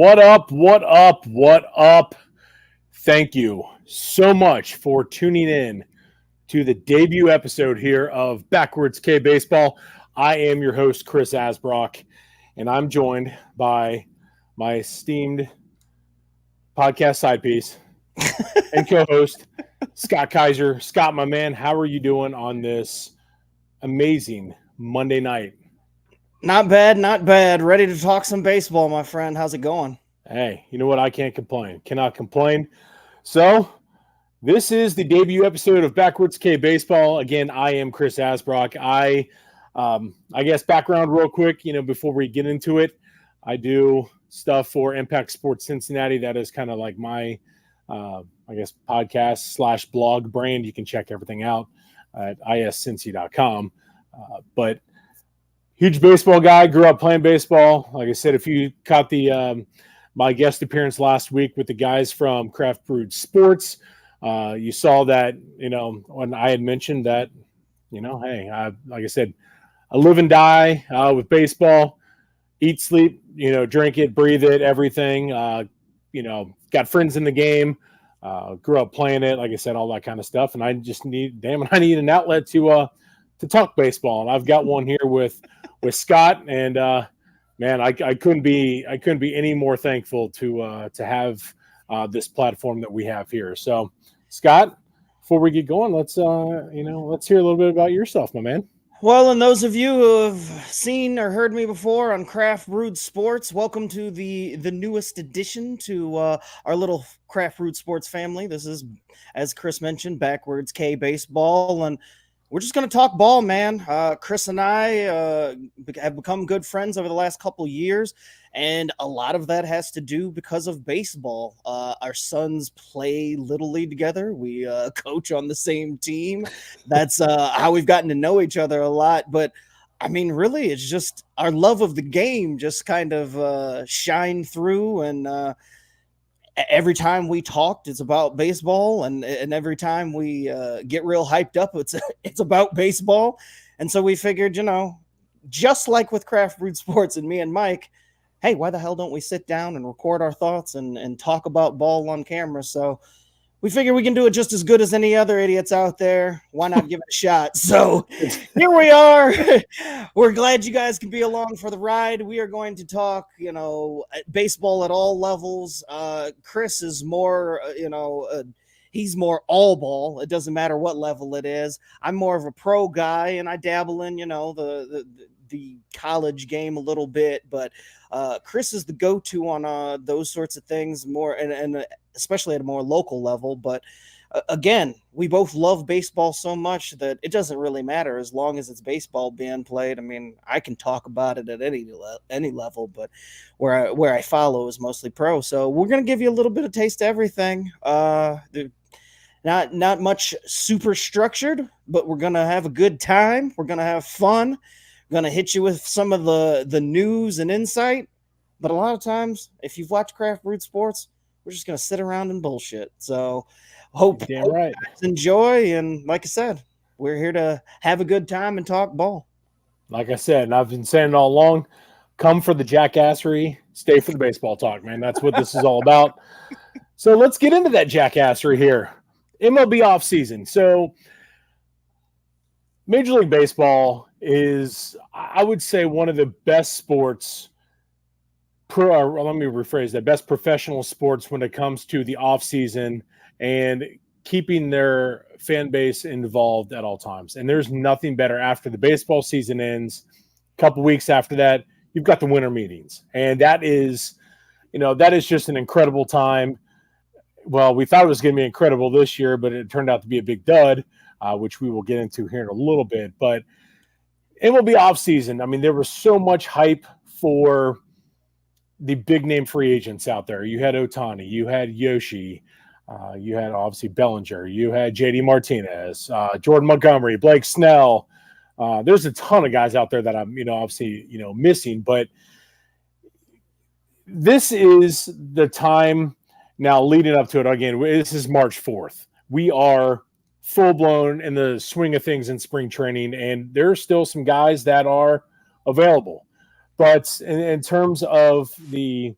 What up? What up? What up? Thank you so much for tuning in to the debut episode here of Backwards K Baseball. I am your host, Chris Asbrock, and I'm joined by my esteemed podcast side piece and co-host, Scott Kaiser. Scott, my man, how are you doing on this amazing Monday night? Not bad, not bad. Ready to talk some baseball, my friend. How's it going? Hey, you know what? I can't complain. Cannot complain. So, this is the debut episode of Backwards K Baseball. Again, I am Chris Asbrock. I guess background real quick, before we get into it, I do stuff for Impact Sports Cincinnati. That is kind of like my, podcast / blog brand. You can check everything out at iscincy.com. But huge baseball guy, grew up playing baseball. Like I said, if you caught the my guest appearance last week with the guys from Craft Brewed Sports, you saw that, when I had mentioned that, hey, like I said, I live and die with baseball, eat, sleep, drink it, breathe it, everything. Got friends in the game, grew up playing it, like I said, all that kind of stuff. And I just need an outlet to talk baseball. And I've got one here with Scott, and man, I couldn't be any more thankful to have this platform that we have here. So, Scott, before we get going, let's hear a little bit about yourself, my man. Well, and those of you who have seen or heard me before on Craft Brewed Sports, welcome to the newest addition to our little Craft Brewed Sports family. This is, as Chris mentioned, Backwards K Baseball, and we're just going to talk ball, man. Chris and I have become good friends over the last couple years, and a lot of that has to do because of baseball. Our sons play Little League together. We coach on the same team. That's how we've gotten to know each other a lot. But, I mean, really, it's just our love of the game just kind of shined through, and every time we talked, it's about baseball, and every time we get real hyped up, it's about baseball. And so we figured, just like with Craft Brewed Sports and me and Mike, hey, why the hell don't we sit down and record our thoughts and talk about ball on camera? So we figure we can do it just as good as any other idiots out there. Why not give it a shot? So here we are. We're glad you guys can be along for the ride. We are going to talk, baseball at all levels. Chris is more, he's more all ball. It doesn't matter what level it is. I'm more of a pro guy, and I dabble in, the college game a little bit, but Chris is the go-to on those sorts of things more, and especially at a more local level. But again, we both love baseball so much that it doesn't really matter as long as it's baseball being played. I mean, I can talk about it at any level, but where I follow is mostly pro. So we're gonna give you a little bit of taste of everything. Not much super structured, but we're gonna have a good time. We're gonna have fun. Going to hit you with some of the news and insight, but a lot of times, if you've watched Craft Brewed Sports, we're just going to sit around and bullshit. So hope you guys enjoy, and like I said, we're here to have a good time and talk ball. Like I said, and I've been saying it all along, come for the jackassery, stay for the baseball talk, man. That's what this is all about. So let's get into that jackassery here. MLB offseason. So Major League Baseball is, I would say, one of the best sports, let me rephrase that, best professional sports when it comes to the offseason and keeping their fan base involved at all times. And there's nothing better after the baseball season ends. A couple weeks after that, you've got the winter meetings. And that is just an incredible time. Well, we thought it was going to be incredible this year, but it turned out to be a big dud, which we will get into here in a little bit. But MLB offseason, I mean, there was so much hype for the big name free agents out there. You had Ohtani, you had Yoshi, you had obviously Bellinger, you had JD Martinez, Jordan Montgomery, Blake Snell. There's a ton of guys out there that I'm, obviously, missing. But this is the time now leading up to it. Again, this is March 4th. We are full-blown in the swing of things in spring training, and there are still some guys that are available. But in terms of the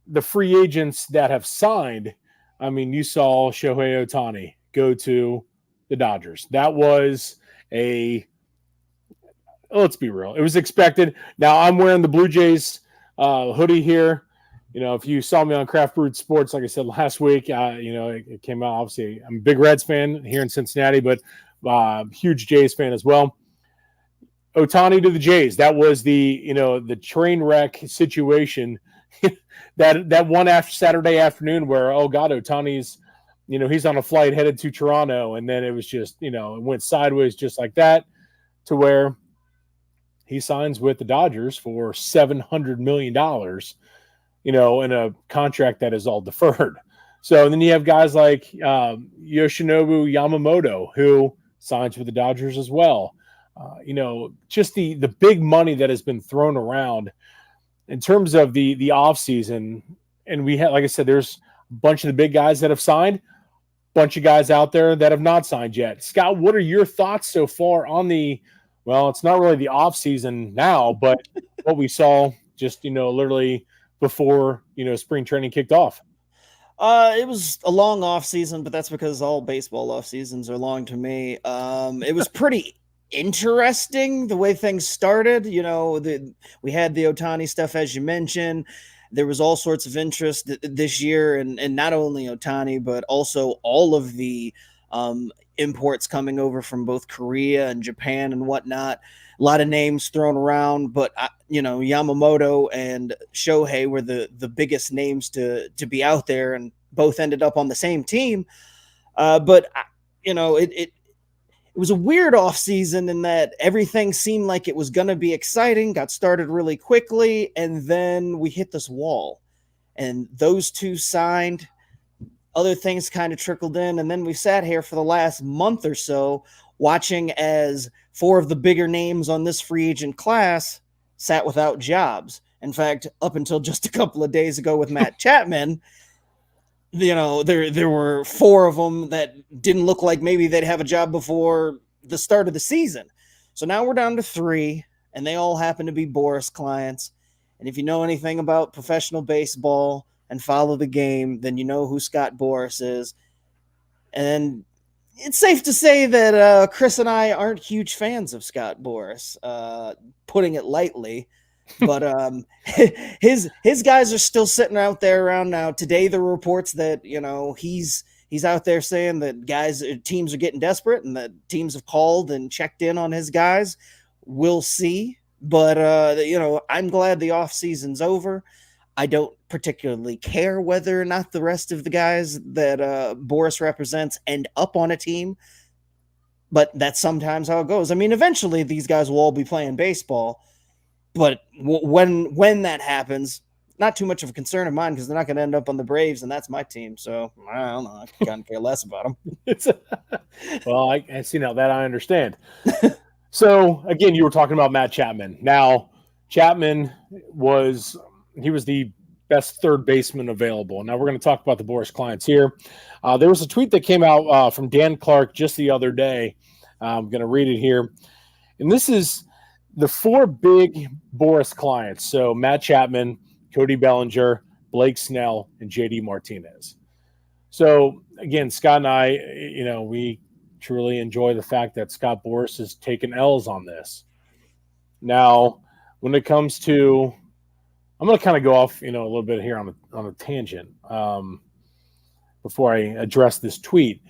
the free agents that have signed, I mean, you saw Shohei Ohtani go to the Dodgers. That was let's be real. It was expected. Now I'm wearing the Blue Jays hoodie here. If you saw me on Craft Brewed Sports, like I said last week, it came out. Obviously, I'm a big Reds fan here in Cincinnati, but huge Jays fan as well. Ohtani to the Jays. That was the train wreck situation that one after Saturday afternoon where, oh God, Ohtani's, he's on a flight headed to Toronto. And then it was just, it went sideways just like that to where he signs with the Dodgers for $700 million, in a contract that is all deferred. So then you have guys like Yoshinobu Yamamoto, who signs with the Dodgers as well. Just the big money that has been thrown around in terms of the offseason. And we had, like I said, there's a bunch of the big guys that have signed, bunch of guys out there that have not signed yet. Scott, what are your thoughts so far on it's not really the offseason now, but what we saw just, literally before, spring training kicked off? It was a long off season, but that's because all baseball off seasons are long to me. It was pretty interesting the way things started. We had the Ohtani stuff, as you mentioned. There was all sorts of interest this year, and not only Ohtani, but also all of the imports coming over from both Korea and Japan and whatnot. A lot of names thrown around, but Yamamoto and Shohei were the biggest names to be out there, and both ended up on the same team. It was a weird offseason in that everything seemed like it was going to be exciting, got started really quickly, and then we hit this wall. And those two signed, other things kind of trickled in, and then we sat here for the last month or so watching as four of the bigger names on this free agent class sat without jobs. In fact, up until just a couple of days ago with Matt Chapman, there were four of them that didn't look like maybe they'd have a job before the start of the season. So now we're down to three, and they all happen to be Boras clients. And if you know anything about professional baseball and follow the game, then you know who Scott Boras is. And it's safe to say that Chris and I aren't huge fans of Scott Boras, putting it lightly. But his guys are still sitting out there around now. Today, there were reports that he's out there saying that teams are getting desperate and that teams have called and checked in on his guys. We'll see. But I'm glad the off season's over. I don't particularly care whether or not the rest of the guys that Boras represents end up on a team. But that's sometimes how it goes. I mean, eventually these guys will all be playing baseball. But when that happens, not too much of a concern of mine because they're not going to end up on the Braves, and that's my team. So I don't know. I kind of care less about them. Well, I see now that I understand. So again, you were talking about Matt Chapman. Now, Chapman was the best third baseman available. Now we're going to talk about the Boras clients here. There was a tweet that came out from Dan Clark just the other day. I'm going to read it here, and this is the four big Boras clients. So Matt Chapman, Cody Bellinger, Blake Snell, and JD Martinez. So again, Scott and I, we truly enjoy the fact that Scott Boras has taken L's on this. Now, when it comes to, I'm going to kind of go off, a little bit here on a tangent before I address this tweet.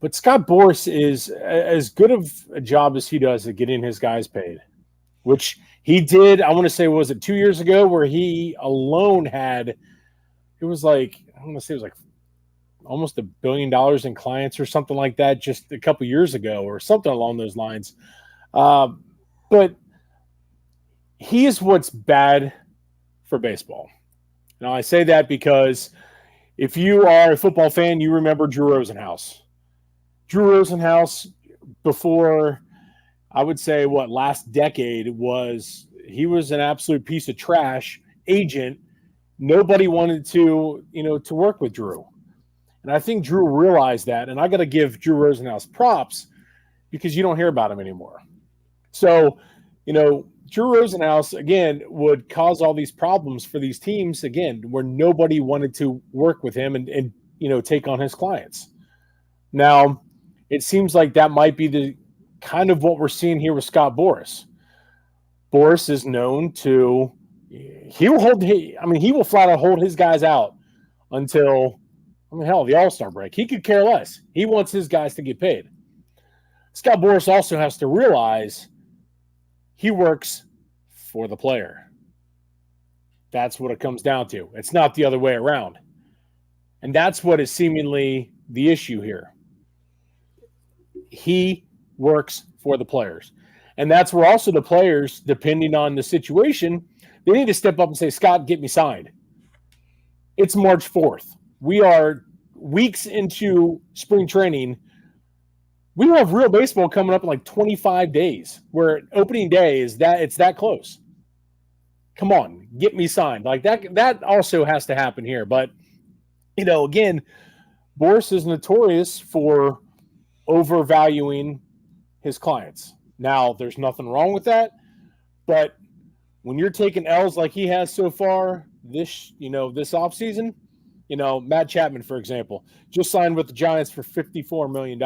But Scott Boras is as good of a job as he does at getting his guys paid, which he did, I want to say, was it 2 years ago where he alone had, it was like almost $1 billion in clients or something like that just a couple years ago or something along those lines. But he is what's bad for baseball. Now, I say that because if you are a football fan, you remember Drew Rosenhaus. Drew Rosenhaus, before, I would say, last decade he was an absolute piece of trash agent. Nobody wanted to work with Drew. And I think Drew realized that. And I got to give Drew Rosenhaus props because you don't hear about him anymore. So, Drew Rosenhaus, again, would cause all these problems for these teams, again, where nobody wanted to work with him and take on his clients. Now, it seems like that might be the kind of what we're seeing here with Scott Boras. Boras is known to he will flat out hold his guys out until the All-Star break. He could care less. He wants his guys to get paid. Scott Boras also has to realize he works for the player. That's what it comes down to. It's not the other way around. And that's what is seemingly the issue here. He works for the players. And that's where also the players, depending on the situation, they need to step up and say, Scott, get me signed. It's March 4th. We are weeks into spring training. We have real baseball coming up in like 25 days, where opening day it's that close. Come on, get me signed. Like that also has to happen here. But, again, Boras is notorious for overvaluing his clients. Now, there's nothing wrong with that, but when you're taking L's like he has so far this offseason, Matt Chapman, for example, just signed with the Giants for $54 million.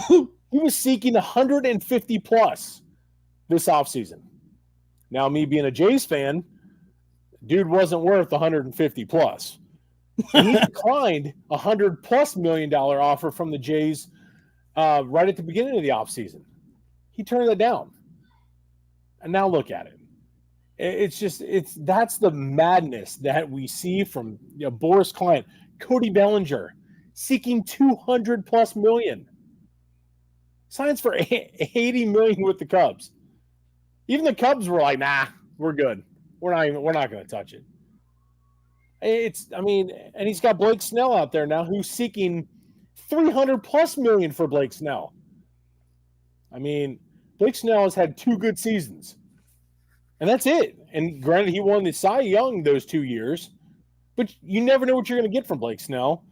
He was seeking 150 plus this offseason. Now, me being a Jays fan, dude wasn't worth 150 plus. He declined $100+ million offer from the Jays right at the beginning of the offseason. He turned it down. And now look at it. That's the madness that we see from Boras' client, Cody Bellinger, seeking $200+ million. Signs for $80 million with the Cubs. Even the Cubs were like, nah, we're good. We're not going to touch it. And he's got Blake Snell out there now who's seeking $300+ million for Blake Snell. Blake Snell has had 2 good seasons. And that's it. And granted, he won the Cy Young those 2 years, but you never know what you're going to get from Blake Snell.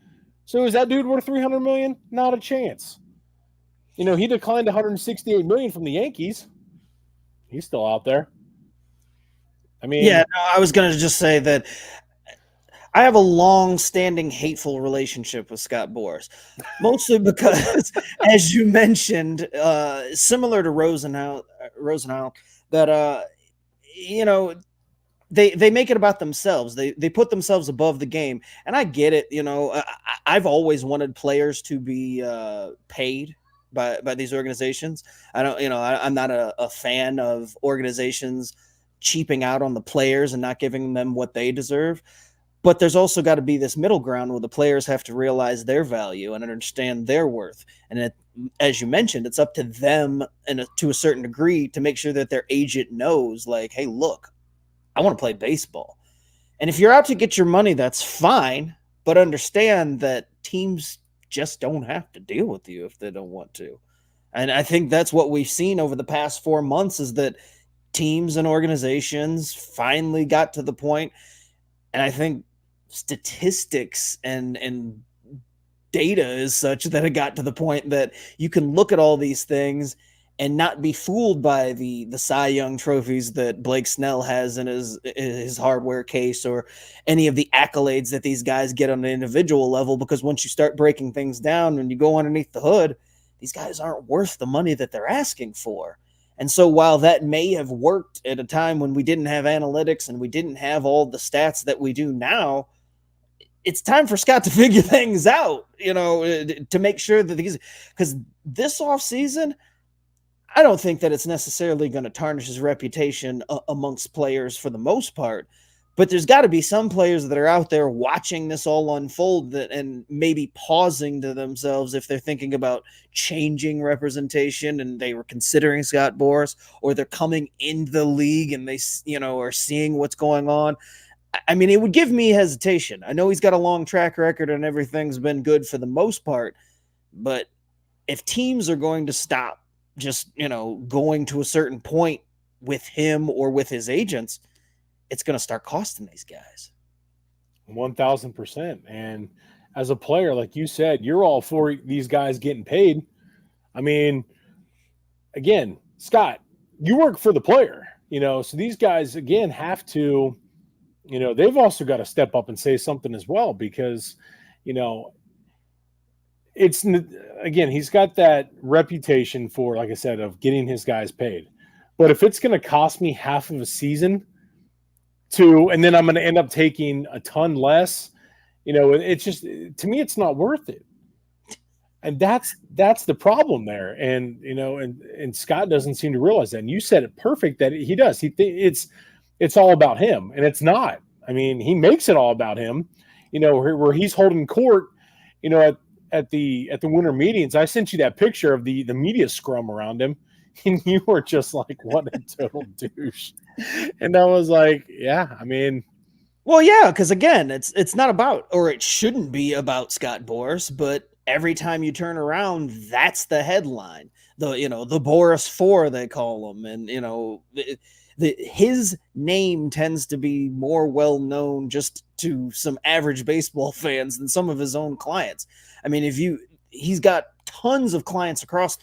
So is that dude worth $300 million? Not a chance. He declined $168 million from the Yankees. He's still out there. I was going to just say that I have a long-standing hateful relationship with Scott Boras, mostly because, as you mentioned, similar to Rosenau, that they make it about themselves. They put themselves above the game, and I get it. I've always wanted players to be paid by these organizations. I'm not a fan of organizations cheaping out on the players and not giving them what they deserve. But there's also got to be this middle ground where the players have to realize their value and understand their worth. And as you mentioned, it's up to them and to a certain degree to make sure that their agent knows, like, hey, look, I want to play baseball. And if you're out to get your money, that's fine. But understand that teams just don't have to deal with you if they don't want to. And I think that's what we've seen over the past 4 months is that teams and organizations finally got to the point. And I think statistics and data is such that it got to the point that you can look at all these things and not be fooled by the Cy Young trophies that Blake Snell has in his hardware case or any of the accolades that these guys get on an individual level, because once you start breaking things down and you go underneath the hood, these guys aren't worth the money that they're asking for. And so while that may have worked at a time when we didn't have analytics and we didn't have all the stats that we do now, it's time for Scott to figure things out, to make sure that because this offseason, I don't think that it's necessarily going to tarnish his reputation amongst players for the most part. But there's got to be some players that are out there watching this all unfold and maybe pausing to themselves if they're thinking about changing representation and they were considering Scott Boras, or they're coming into the league and they, are seeing what's going on. It would give me hesitation. I know he's got a long track record and everything's been good for the most part, but if teams are going to stop just, going to a certain point with him or with his agents, it's going to start costing these guys. 1,000%. And as a player, like you said, you're all for these guys getting paid. Again, Scott, you work for the player, so these guys, again, have to, they've also got to step up and say something as well, because, it's, again, he's got that reputation for, like I said, of getting his guys paid. But if it's going to cost me half of a season and then I'm going to end up taking a ton less, it's just, to me, it's not worth it. And that's the problem there. And, and Scott doesn't seem to realize that. And you said it perfect that he does. It's all about him, and it's not. I mean, he makes it all about him, where he's holding court, at the winter meetings. I sent you that picture of the media scrum around him, and you were just like, what a total douche. And I was like, yeah, I mean, well, yeah, because again, it's not about, or it shouldn't be about Scott Boras, but every time you turn around, that's the headline. The Boras 4, they call him, and his name tends to be more well known just to some average baseball fans than some of his own clients. I mean, he's got tons of clients across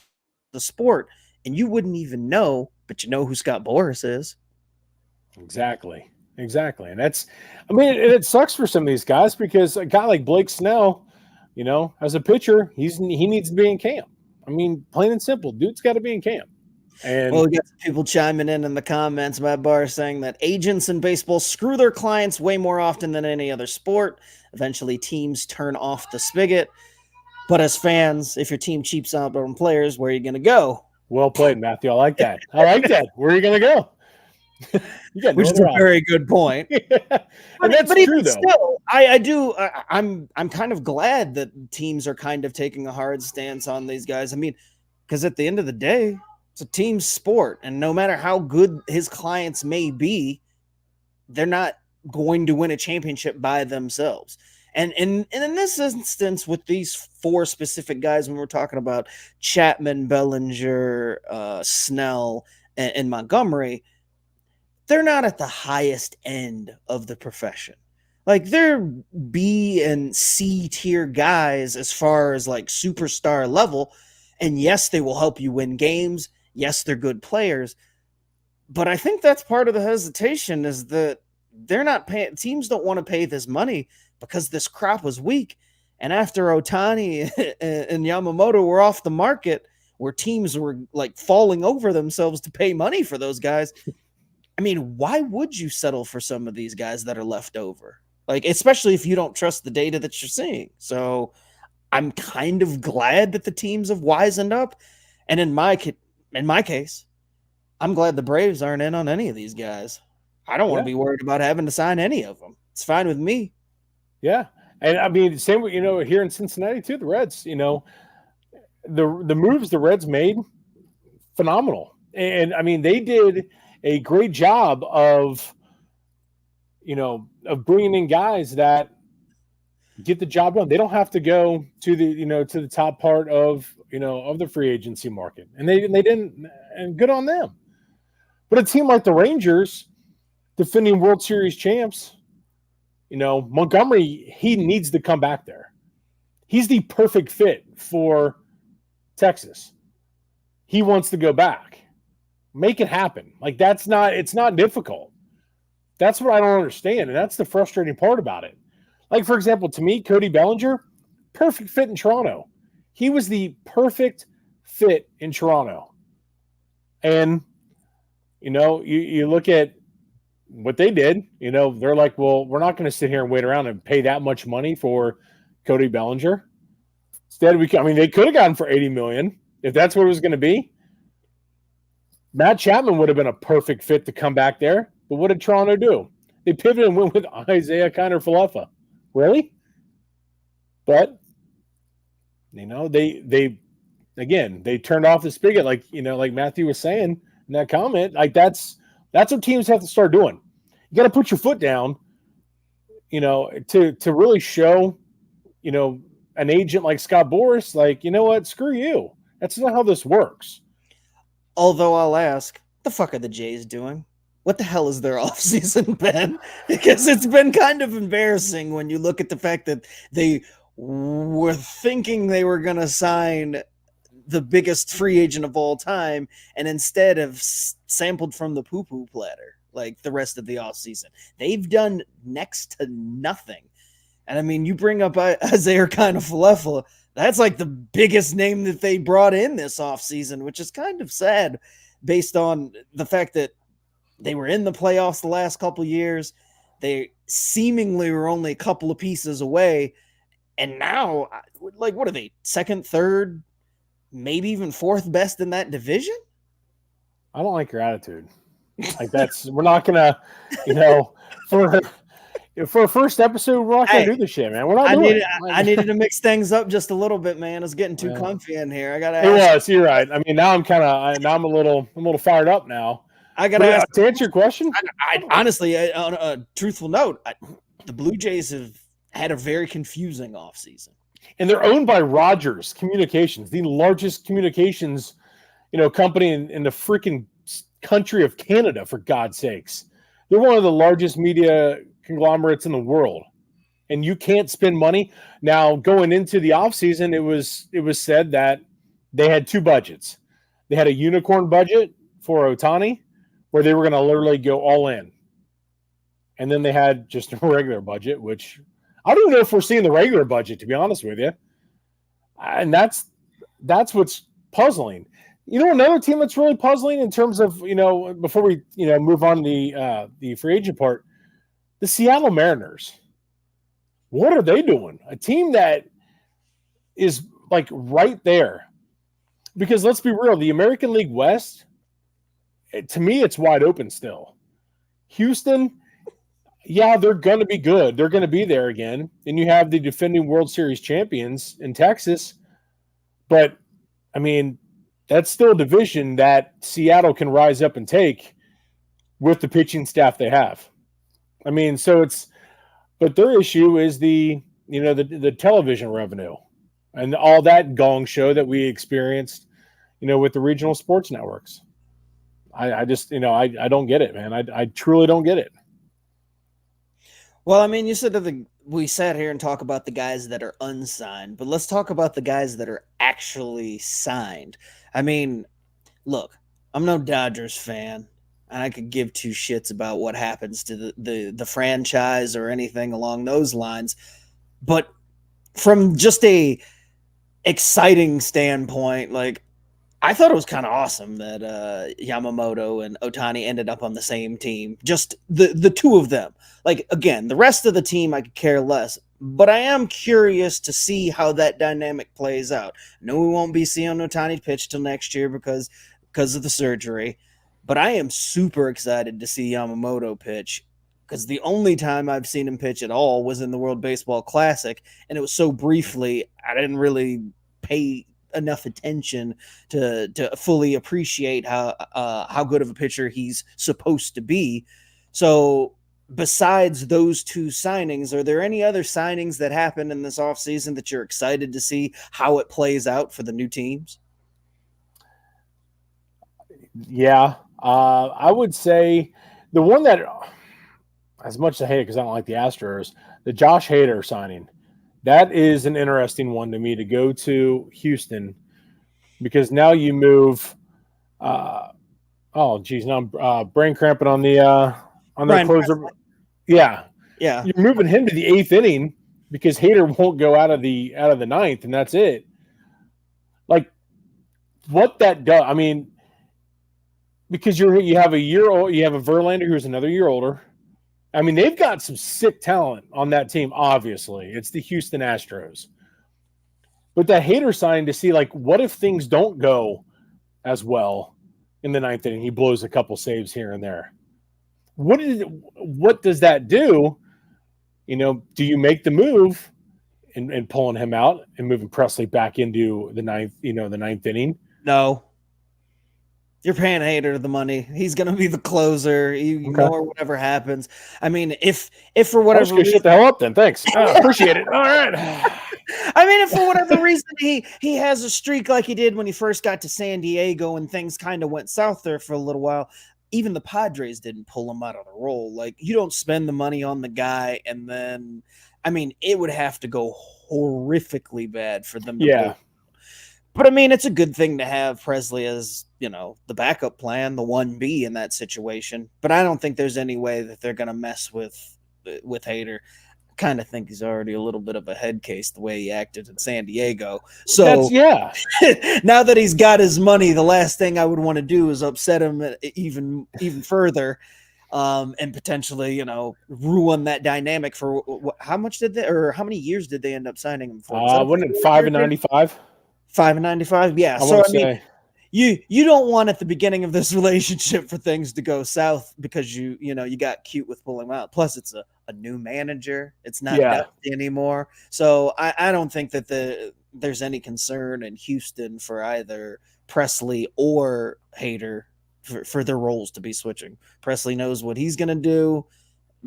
the sport, and you wouldn't even know, but you know who Scott Boras is. Exactly. And it sucks for some of these guys, because a guy like Blake Snell, as a pitcher, he needs to be in camp. I mean, plain and simple, dude's got to be in camp. And we got people chiming in the comments. Matt Barr saying that agents in baseball screw their clients way more often than any other sport. Eventually, teams turn off the spigot. But as fans, if your team cheaps out on players, where are you going to go? Well played, Matthew. I like that. Where are you going to go? Which is a very good point. And that's true, though. Still, I'm kind of glad that teams are kind of taking a hard stance on these guys. I mean, because at the end of the day, it's a team sport, and no matter how good his clients may be, they're not going to win a championship by themselves. And in this instance, with these 4 specific guys, when we're talking about Chapman, Bellinger, Snell, and Montgomery, they're not at the highest end of the profession. Like, they're B and C tier guys as far as like superstar level. And yes, they will help you win games. Yes, they're good players. But I think that's part of the hesitation, is that they're not paying. Teams don't want to pay this money because this crop was weak. And after Ohtani and Yamamoto were off the market, where teams were like falling over themselves to pay money for those guys, I mean, why would you settle for some of these guys that are left over? Like, especially if you don't trust the data that you're seeing. So I'm kind of glad that the teams have wisened up. And in my case, I'm glad the Braves aren't in on any of these guys. I don't want to be worried about having to sign any of them. It's fine with me. Yeah. And I mean, same with, here in Cincinnati too, the Reds, the moves the Reds made, phenomenal. And I mean, they did a great job of bringing in guys that get the job done. They don't have to go to the top part of the free agency market, and they didn't, and good on them. But a team like the Rangers, defending World Series champs, Montgomery, he needs to come back there. He's the perfect fit for Texas. He wants to go back. Make it happen. Like, it's not difficult. That's what I don't understand. And that's the frustrating part about it. Like, for example, to me, Cody Bellinger, perfect fit in Toronto. He was the perfect fit in Toronto. And, you look at what they did, they're like, well, we're not going to sit here and wait around and pay that much money for Cody Bellinger. Instead, they could have gotten for $80 million if that's what it was going to be. Matt Chapman would have been a perfect fit to come back there. But what did Toronto do? They pivoted and went with Isaiah Kiner-Falefa. Really? But, they turned off the spigot, like Matthew was saying in that comment. Like, that's what teams have to start doing. You got to put your foot down, to really show, an agent like Scott Boras, like, you know what? Screw you. That's not how this works. Although I'll ask, what the fuck are the Jays doing? What the hell has their offseason been? Because it's been kind of embarrassing when you look at the fact that they were thinking they were going to sign the biggest free agent of all time, and instead have sampled from the poo-poo platter like the rest of the offseason. They've done next to nothing. And I mean, you bring up Isaiah Kind-Falefa. That's like the biggest name that they brought in this offseason, which is kind of sad based on the fact that they were in the playoffs the last couple years. They seemingly were only a couple of pieces away. And now, like, what are they? Second, third, maybe even fourth best in that division? I don't like your attitude. Like, we're not going to, for a first episode, we're not going to do this shit, man. We're not doing it. I needed to mix things up just a little bit, man. It's getting too comfy in here. I got to ask. You're right. I mean, now I'm a little fired up now. I got to ask. To answer your question? I honestly, on a truthful note, the Blue Jays have had a very confusing offseason. And they're owned by Rogers Communications, the largest communications, company in the freaking country of Canada, for God's sakes. They're one of the largest media conglomerates in the world. And you can't spend money. Now, going into the offseason, it was said that they had two budgets. They had a unicorn budget for Ohtani, where they were going to literally go all in. And then they had just a regular budget, which I don't even know if we're seeing the regular budget, to be honest with you. And that's what's puzzling. Another team that's really puzzling in terms of, before we, move on to the free agent part, the Seattle Mariners. What are they doing? A team that is like right there. Because let's be real, the American League West, to me, it's wide open still. Houston, yeah, they're going to be good. They're going to be there again. And you have the defending World Series champions in Texas. But, I mean, that's still a division that Seattle can rise up and take with the pitching staff they have. I mean, but their issue is the television revenue and all that gong show that we experienced, with the regional sports networks. I just, I don't get it, man. I truly don't get it. Well, I mean, you said that we sat here and talk about the guys that are unsigned, but let's talk about the guys that are actually signed. I mean, look, I'm no Dodgers fan, and I could give two shits about what happens to the franchise or anything along those lines. But from just a exciting standpoint, like, I thought it was kind of awesome that Yamamoto and Ohtani ended up on the same team. Just the two of them. Like, again, the rest of the team I could care less. But I am curious to see how that dynamic plays out. No, we won't be seeing Ohtani pitch till next year because of the surgery. But I am super excited to see Yamamoto pitch, because the only time I've seen him pitch at all was in the World Baseball Classic, and it was so briefly I didn't really pay enough attention to fully appreciate how good of a pitcher he's supposed to be. So besides those two signings, are there any other signings that happened in this offseason that you're excited to see how it plays out for the new teams? Yeah, I would say the one that, as much as I hate it because I don't like the Astros, the Josh Hader signing. That is an interesting one to me, to go to Houston, because now you move. Now I'm brain cramping on the closer. Yeah. You're moving him to the 8th inning because Hader won't go out of the 9th, and that's it. Like, what that does, I mean, because you have a year old, you have a Verlander who's another year older. I mean, they've got some sick talent on that team, obviously. It's the Houston Astros. But that Hader signing, to see, like, what if things don't go as well in the 9th inning? He blows a couple saves here and there. What does that do? Do you make the move and pulling him out and moving Presley back into the 9th, the 9th inning? No. You're paying Hader the money. He's going to be the closer. You ignore whatever happens. I mean, if for whatever reason, shut the hell up then. Thanks. Appreciate it. All right. I mean, if for whatever reason he has a streak like he did when he first got to San Diego and things kind of went south there for a little while, even the Padres didn't pull him out of the role. Like, you don't spend the money on the guy, and then, I mean, it would have to go horrifically bad for them to pull. But I mean, it's a good thing to have Presley as, the backup plan, the 1B in that situation. But I don't think there's any way that they're going to mess with Hader. Kind of think he's already a little bit of a head case the way he acted in San Diego. So now that he's got his money, the last thing I would want to do is upset him even further, and potentially, ruin that dynamic for how many years did they end up signing him for? Wasn't it 5 and 95? 5 and 95, yeah. You don't want at the beginning of this relationship for things to go south because you got cute with pulling him out. Plus, it's a new manager. It's not Dusty anymore. So I don't think that there's any concern in Houston for either Presley or Hader for their roles to be switching. Presley knows what he's going to do.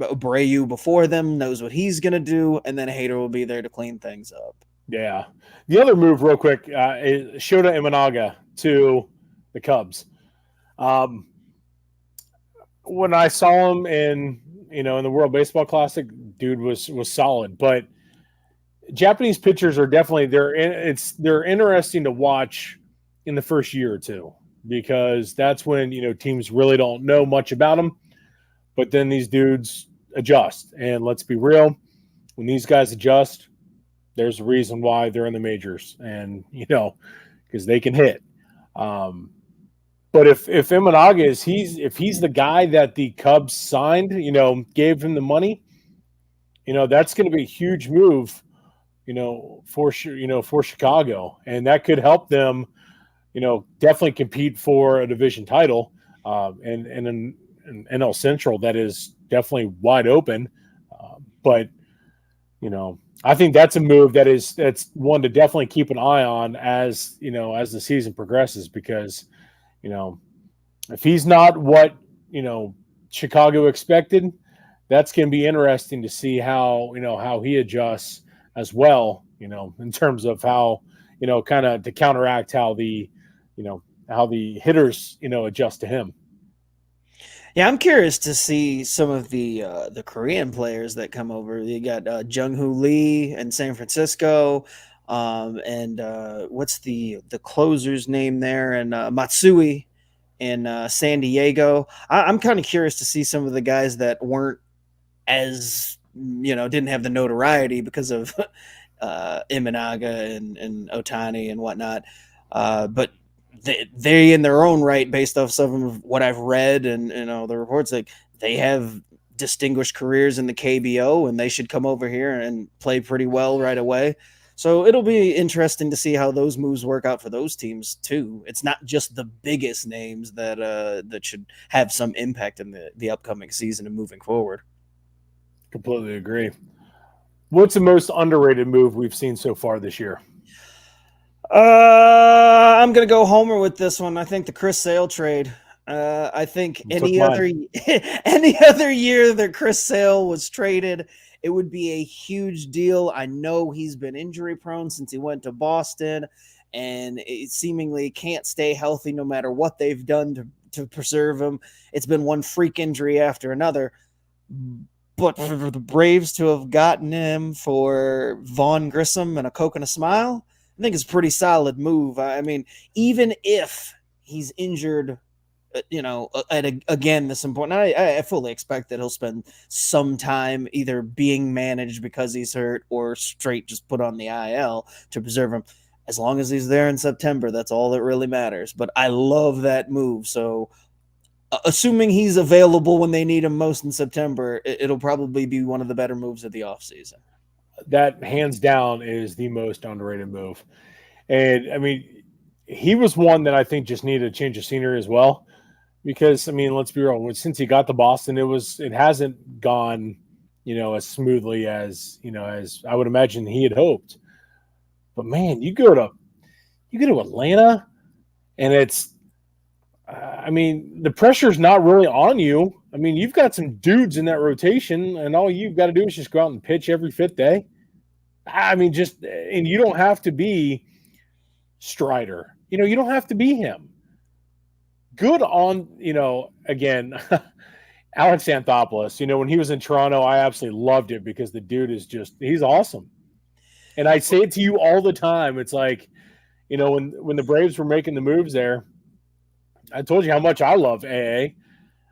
Abreu before them knows what he's going to do. And then Hader will be there to clean things up. Yeah. The other move real quick is Shota Imanaga to the Cubs. When I saw him in the World Baseball Classic, dude was solid, but Japanese pitchers are definitely they're interesting to watch in the first year or two, because that's when, teams really don't know much about them, but then these dudes adjust. And let's be real, when these guys adjust, there's a reason why they're in the majors, and because they can hit. But if Imanaga if he's the guy that the Cubs signed, gave him the money, that's going to be a huge move, for Chicago, and that could help them, definitely compete for a division title, and an NL Central that is definitely wide open. But I think that's a move that's one to definitely keep an eye on as the season progresses, because if he's not what Chicago expected, that's going to be interesting to see how he adjusts as well, in terms of how kind of to counteract how the hitters adjust to him. Yeah, I'm curious to see some of the Korean players that come over. You got Jung-Hoo Lee in San Francisco, and what's the closer's name there? And Matsui in San Diego. I'm kind of curious to see some of the guys that weren't as didn't have the notoriety because of Imanaga and Ohtani and whatnot, but they in their own right, based off some of what I've read and the reports, like they have distinguished careers in the KBO, and they should come over here and play pretty well right away. So it'll be interesting to see how those moves work out for those teams too. It's not just the biggest names that should have some impact in the upcoming season and moving forward. Completely agree. What's the most underrated move we've seen so far this year? I'm gonna go Homer with this one. I think the Chris Sale trade. I think any other year that Chris Sale was traded, it would be a huge deal. I know he's been injury prone since he went to Boston, and it seemingly can't stay healthy no matter what they've done to preserve him. It's been one freak injury after another. But for the Braves to have gotten him for Vaughn Grissom and a Coke and a smile, I think it's a pretty solid move. I mean, even if he's injured, again, this important, I fully expect that he'll spend some time either being managed because he's hurt or straight just put on the IL to preserve him. As long as he's there in September, that's all that really matters. But I love that move. So assuming he's available when they need him most in September, it'll probably be one of the better moves of the offseason. That hands down is the most underrated move. And I mean, he was one that I think just needed a change of scenery as well, because I mean, let's be real, since he got to Boston, it hasn't gone, as smoothly as I would imagine he had hoped. But man, you go to Atlanta, and it's, I mean, the pressure's not really on you. I mean, you've got some dudes in that rotation, and all you've got to do is just go out and pitch every fifth day. I mean, and you don't have to be Strider. You don't have to be him. Good on, again, Alex Anthopoulos. When he was in Toronto, I absolutely loved it because the dude is he's awesome. And I say it to you all the time. It's like, when the Braves were making the moves there, I told you how much I love AA.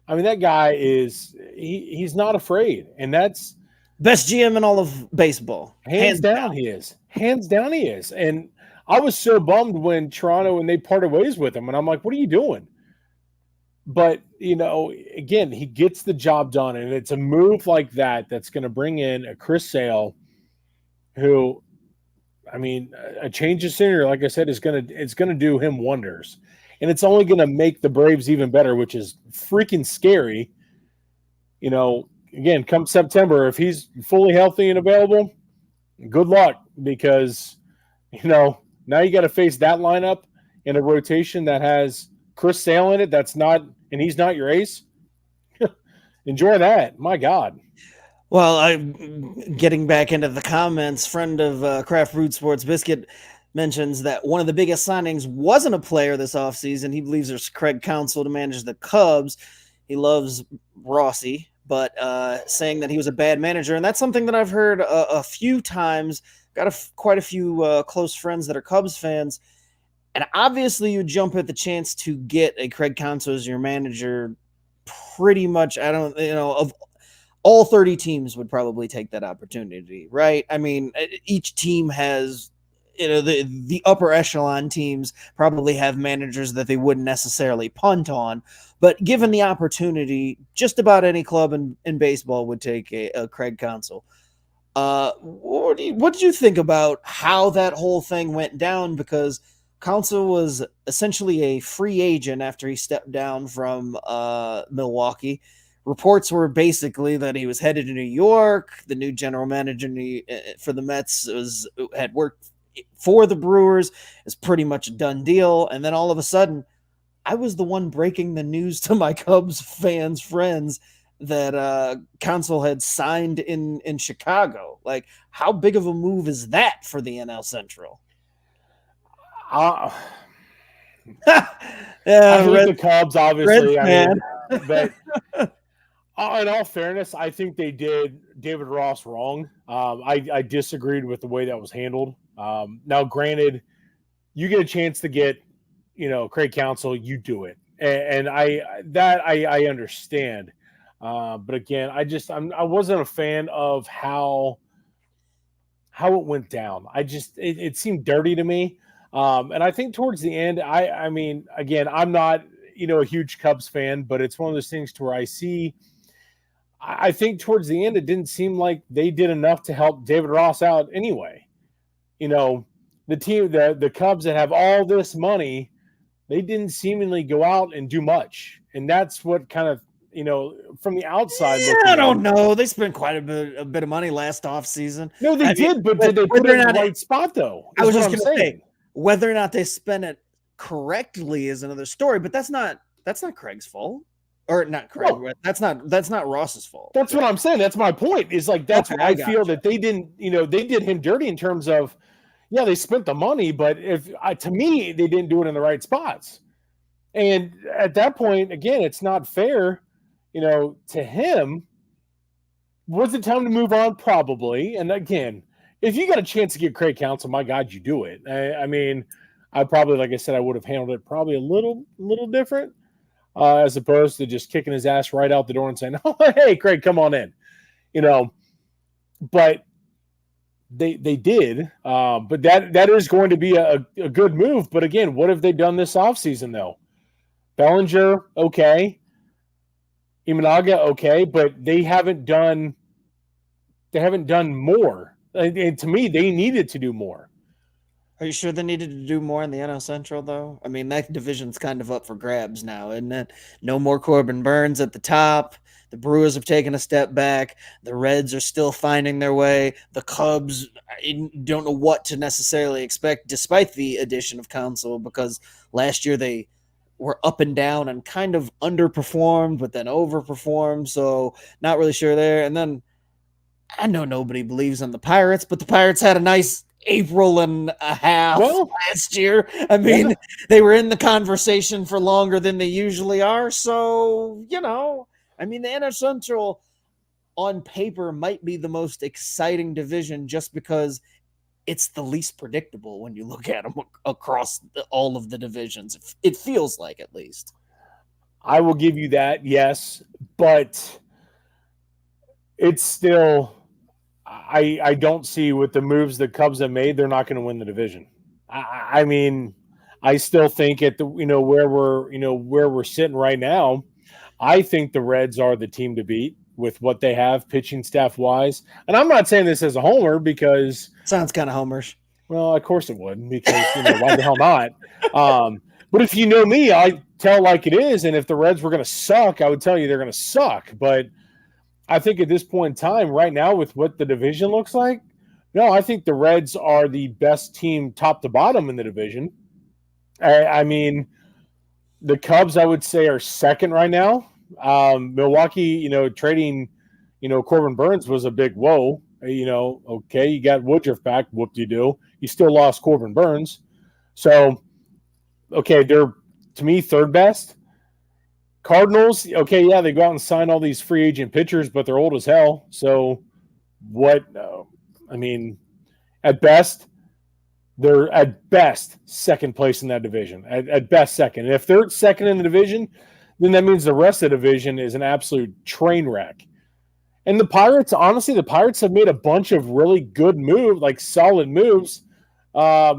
I mean, that guy he's not afraid, and that's best GM in all of baseball. hands down. He is. Hands down, he is. And I was so bummed when they parted ways with him, and I'm like, what are you doing? But, again, he gets the job done, and it's a move like that that's going to bring in a Chris Sale who, I mean, a change of scenery, like I said, it's going to do him wonders. And it's only going to make the Braves even better, which is freaking scary. Again, come September, if he's fully healthy and available, good luck, because, now you got to face that lineup in a rotation that has Chris Sale in it. And he's not your ace. Enjoy that. My God. Well, getting back into the comments, friend of Craft Root Sports Biscuit mentions that one of the biggest signings wasn't a player this offseason. He believes there's Craig Counsell to manage the Cubs. He loves Rossi, but saying that he was a bad manager. And that's something that I've heard a few times. Got quite a few close friends that are Cubs fans. And obviously you jump at the chance to get a Craig Counsell as your manager. Pretty much, of all 30 teams would probably take that opportunity, right? I mean, each team has, the upper echelon teams probably have managers that they wouldn't necessarily punt on. But given the opportunity, just about any club in baseball would take a Craig Counsell. What did you think about how that whole thing went down? Because Counsell was essentially a free agent after he stepped down from Milwaukee. Reports were basically that he was headed to New York. The new general manager for the Mets had worked for the Brewers. It's pretty much a done deal. And then all of a sudden, I was the one breaking the news to my Cubs fans, friends, that Counsell had signed in Chicago. Like, how big of a move is that for the NL Central? I hate the Cubs, obviously. But in all fairness, I think they did David Ross wrong. I disagreed with the way that was handled. Now, granted, you get a chance to get, Craig Counsell, you do it, and I understand. But again, I wasn't a fan of how it went down. It seemed dirty to me. And I think towards the end, I mean, again, I'm not, a huge Cubs fan, but it's one of those things to where I think towards the end, it didn't seem like they did enough to help David Ross out anyway. The team, the Cubs that have all this money, they didn't seemingly go out and do much. And that's what kind of, from the outside. I don't know. They spent quite a bit of money last offseason. No, they did, but did they put it in the right spot, though? I was just going to say, whether or not they spent it correctly is another story, but that's not Craig's fault. Or not Craig. No. That's not Ross's fault. That's what I'm saying. That's my point. Is like that's what I feel that they didn't, they did him dirty in terms of, yeah, they spent the money, but to me, they didn't do it in the right spots. And at that point, again, it's not fair, to him. Was it time to move on? Probably. And again, if you got a chance to get Craig Counsell, my God, you do it. I mean, I probably, like I said, I would have handled it probably a little different. As opposed to just kicking his ass right out the door and saying, "Oh, hey, Craig, come on in," But they did. But that is going to be a good move. But again, what have they done this offseason, though? Bellinger, okay. Imanaga, okay, but they haven't done more. And to me, they needed to do more. Are you sure they needed to do more in the NL Central, though? I mean, that division's kind of up for grabs now, isn't it? No more Corbin Burns at the top. The Brewers have taken a step back. The Reds are still finding their way. The Cubs, I don't know what to necessarily expect, despite the addition of Counsell, because last year they were up and down and kind of underperformed, but then overperformed, so not really sure there. And then I know nobody believes in the Pirates, but the Pirates had a nice April and a half last year. I mean, they were in the conversation for longer than they usually are. So, I mean, the NL Central on paper might be the most exciting division just because it's the least predictable when you look at them across all of the divisions. It feels like, at least. I will give you that, yes, but it's still I don't see with the moves the Cubs have made, they're not going to win the division. I mean, I still think at the where we're sitting right now, I think the Reds are the team to beat with what they have pitching staff wise. And I'm not saying this as a homer because sounds kind of homerish. Well, of course it would, because why the hell not? But if you know me, I tell like it is, and if the Reds were going to suck, I would tell you they're going to suck. But I think at this point in time, right now, with what the division looks like, no, I think the Reds are the best team top to bottom in the division. I mean, the Cubs, I would say, are second right now. Milwaukee, trading, Corbin Burns was a big whoa. Okay, you got Woodruff back. Whoop-de-doo. You still lost Corbin Burns. So, okay, they're, to me, third best. Cardinals, okay, yeah, they go out and sign all these free agent pitchers, but they're old as hell. So, what? I mean, at best, they're at best second place in that division. At best, second. And if they're second in the division, then that means the rest of the division is an absolute train wreck. And the Pirates, honestly, have made a bunch of really good moves, like solid moves. I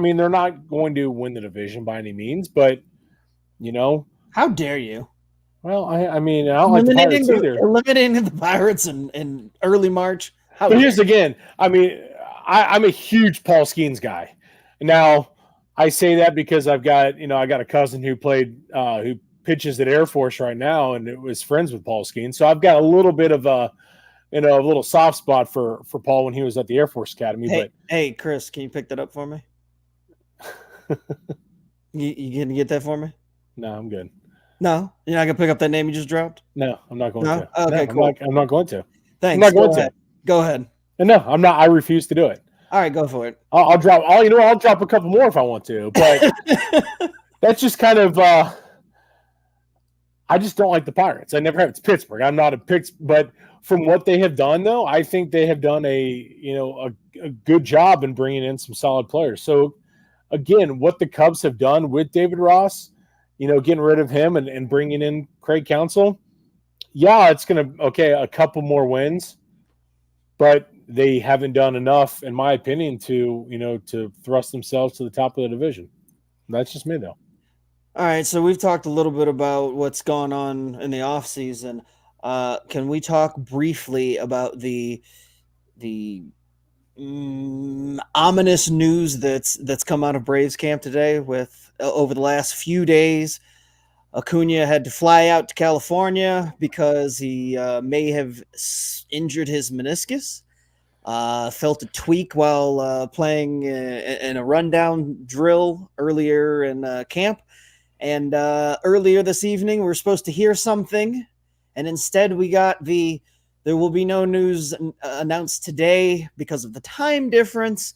mean, they're not going to win the division by any means, but, How dare you? Well, I mean, I don't like the Pirates either. Eliminating the Pirates in early March. But here's again, I mean, I'm a huge Paul Skeens guy. Now, I say that because I've got, I got a cousin who who pitches at Air Force right now, and it was friends with Paul Skeens. So I've got a little bit of a little soft spot for Paul when he was at the Air Force Academy. Hey, Chris, can you pick that up for me? you gonna get that for me? No, I'm good. No, you're not gonna pick up that name you just dropped? No, I'm not going to. Okay, cool. I'm not going to. Thanks. I'm not going to. Go ahead. And no, I'm not. I refuse to do it. All right, go for it. I'll drop. I'll drop a couple more if I want to, but that's just kind of. I just don't like the Pirates. I never have. It's Pittsburgh. I'm not a Pittsburgh, but from what they have done, though, I think they have done a good job in bringing in some solid players. So, again, what the Cubs have done with David Ross, getting rid of him and bringing in Craig Counsell, yeah, it's going to a couple more wins, but they haven't done enough, in my opinion, to thrust themselves to the top of the division. That's just me, though. All right, so we've talked a little bit about what's gone on in the offseason. Can we talk briefly about the ominous news that's come out of Braves camp today? With over the last few days, Acuna had to fly out to California because he may have injured his meniscus. Felt a tweak while playing in a rundown drill earlier in camp. And earlier this evening, we were supposed to hear something, and instead we got there will be no news announced today because of the time difference.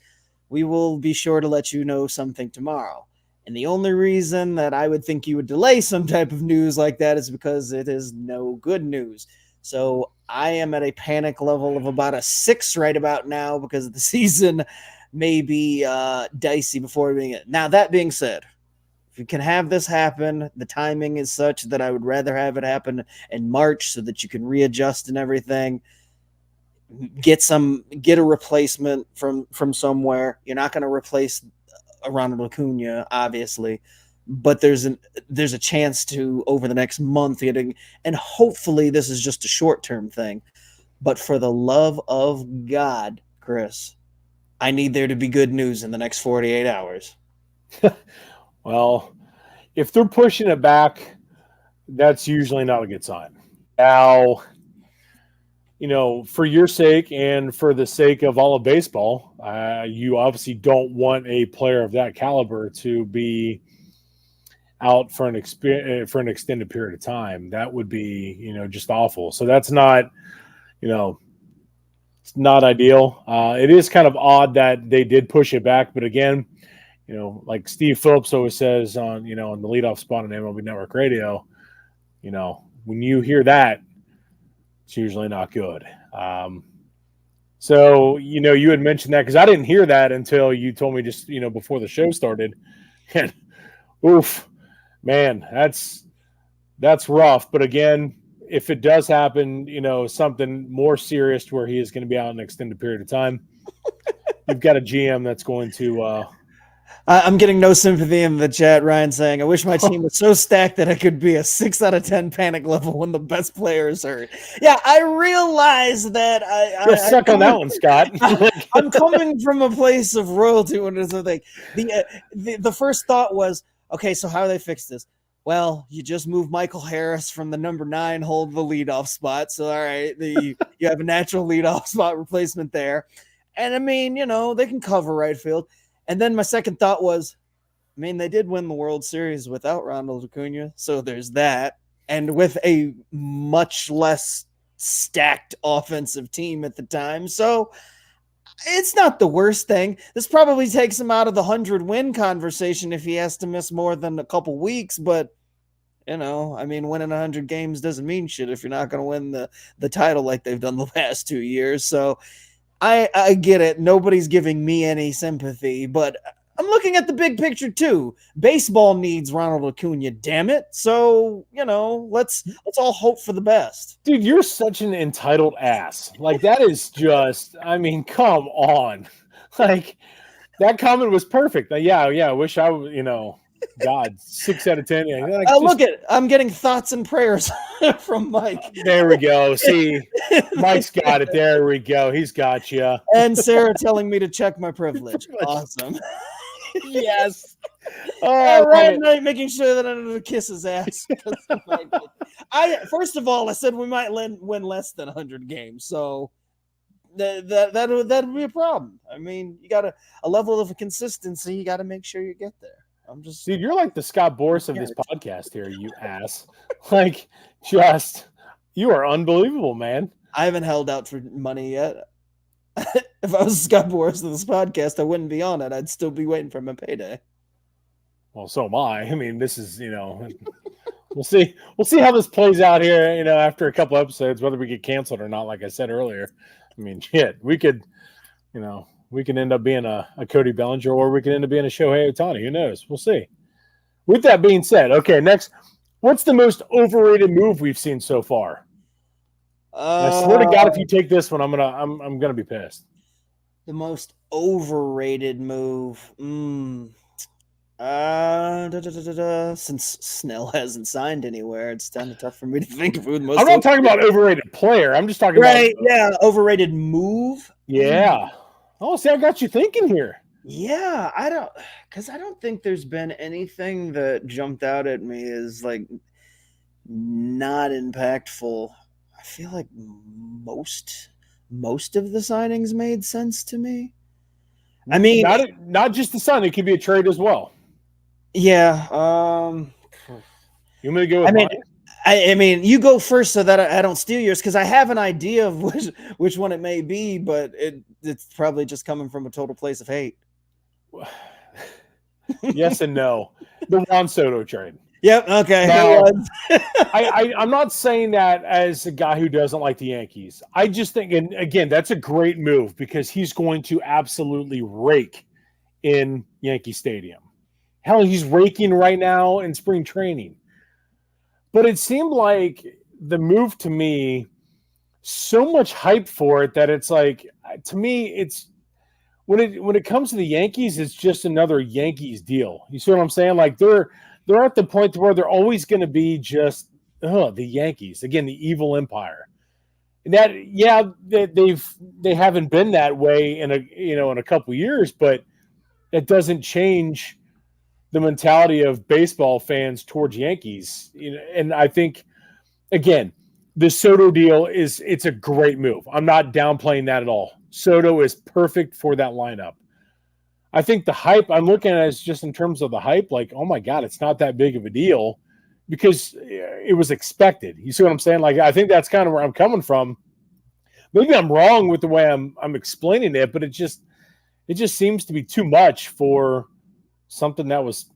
We will be sure to let you know something tomorrow. And the only reason that I would think you would delay some type of news like that is because it is no good news. So I am at a panic level of about a 6 right about now because the season may be dicey before being it. Now, that being said, if you can have this happen, the timing is such that I would rather have it happen in March so that you can readjust and everything. Get a replacement from somewhere. You're not going to replace Ronald Acuna, obviously, but there's a chance to over the next month getting, and hopefully this is just a short-term thing. But for the love of God, Chris, I need there to be good news in the next 48 hours. Well, if they're pushing it back, that's usually not a good sign. Now, for your sake and for the sake of all of baseball, you obviously don't want a player of that caliber to be out for an extended period of time. That would be, just awful. So that's not, it's not ideal. It is kind of odd that they did push it back, but again, like Steve Phillips always says on the leadoff spot on MLB Network Radio, when you hear that, it's usually not good. So, you had mentioned that because I didn't hear that until you told me just, before the show started. And oof, man, that's rough. But again, if it does happen, something more serious to where he is going to be out an extended period of time, you've got a GM that's going to I'm getting no sympathy in the chat. Ryan saying, I wish my team was so stacked that I could be a 6 out of 10 panic level when the best player is hurt. Yeah, I realize that suck on that one, Scott. I'm coming from a place of royalty when it's like the first thought was, okay, so how do they fix this? Well, you just move Michael Harris from the number 9, hold the leadoff spot. So, all right, you have a natural leadoff spot replacement there. And I mean, they can cover right field. And then my second thought was, I mean, they did win the World Series without Ronald Acuna, so there's that. And with a much less stacked offensive team at the time. So it's not the worst thing. This probably takes him out of the 100-win conversation if he has to miss more than a couple weeks. But, I mean, winning 100 games doesn't mean shit if you're not going to win the title like they've done the last 2 years. So I get it. Nobody's giving me any sympathy, but I'm looking at the big picture too. Baseball needs Ronald Acuna, damn it. So, let's all hope for the best. Dude, you're such an entitled ass. Like, that is just, I mean, come on. Like, that comment was perfect. Yeah, I wish I was, God, 6 out of 10. Yeah, like, look at it. I'm getting thoughts and prayers from Mike. There we go. See, Mike's got it. There we go. He's got you. And Sarah telling me to check my privilege. Awesome. Yes. Ryan Knight making sure that I don't kiss his ass. First of all, I said we might win less than 100 games, so that would be a problem. I mean, you got a level of consistency. You got to make sure you get there. Dude, you're like the Scott Boras of this podcast here, you ass. Like, you are unbelievable, man. I haven't held out for money yet. If I was Scott Boras of this podcast, I wouldn't be on it. I'd still be waiting for my payday. Well, so am I. I mean, this is, we'll see. We'll see how this plays out here, after a couple episodes, whether we get canceled or not, like I said earlier. I mean, shit, we could, we can end up being a Cody Bellinger, or we can end up being a Shohei Ohtani. Who knows? We'll see. With that being said, okay, next, what's the most overrated move we've seen so far? I swear to God, if you take this one, I'm gonna be pissed. The most overrated move. Since Snell hasn't signed anywhere, it's kind of tough for me to think of who the most. I'm not talking about overrated player. I'm just talking about overrated move. Yeah. Oh, see, I got you thinking here. Yeah, I don't think there's been anything that jumped out at me as like not impactful. I feel like most of the signings made sense to me. I mean, not just the sign; it could be a trade as well. Yeah. You want me to go with mine? I mean, you go first so that I don't steal yours, because I have an idea of which one it may be, but it's probably just coming from a total place of hate. Yes and no. The Juan Soto trade. Yep. Okay. Now, I'm not saying that as a guy who doesn't like the Yankees. I just think, and again, that's a great move because he's going to absolutely rake in Yankee Stadium. Hell, he's raking right now in spring training. But it seemed like the move to me, so much hype for it that it's like, to me, it's when it comes to the Yankees, it's just another Yankees deal. You see what I'm saying? Like they're at the point where they're always going to be just the Yankees again, the evil empire. And that, they haven't been that way in a couple years, but it doesn't change the mentality of baseball fans towards Yankees. And I think, again, the Soto deal it's a great move. I'm not downplaying that at all. Soto is perfect for that lineup. I think the hype I'm looking at is just in terms of the hype, like, oh my God, it's not that big of a deal because it was expected. You see what I'm saying? Like, I think that's kind of where I'm coming from. Maybe I'm wrong with the way I'm explaining it, but it just seems to be too much for something that was,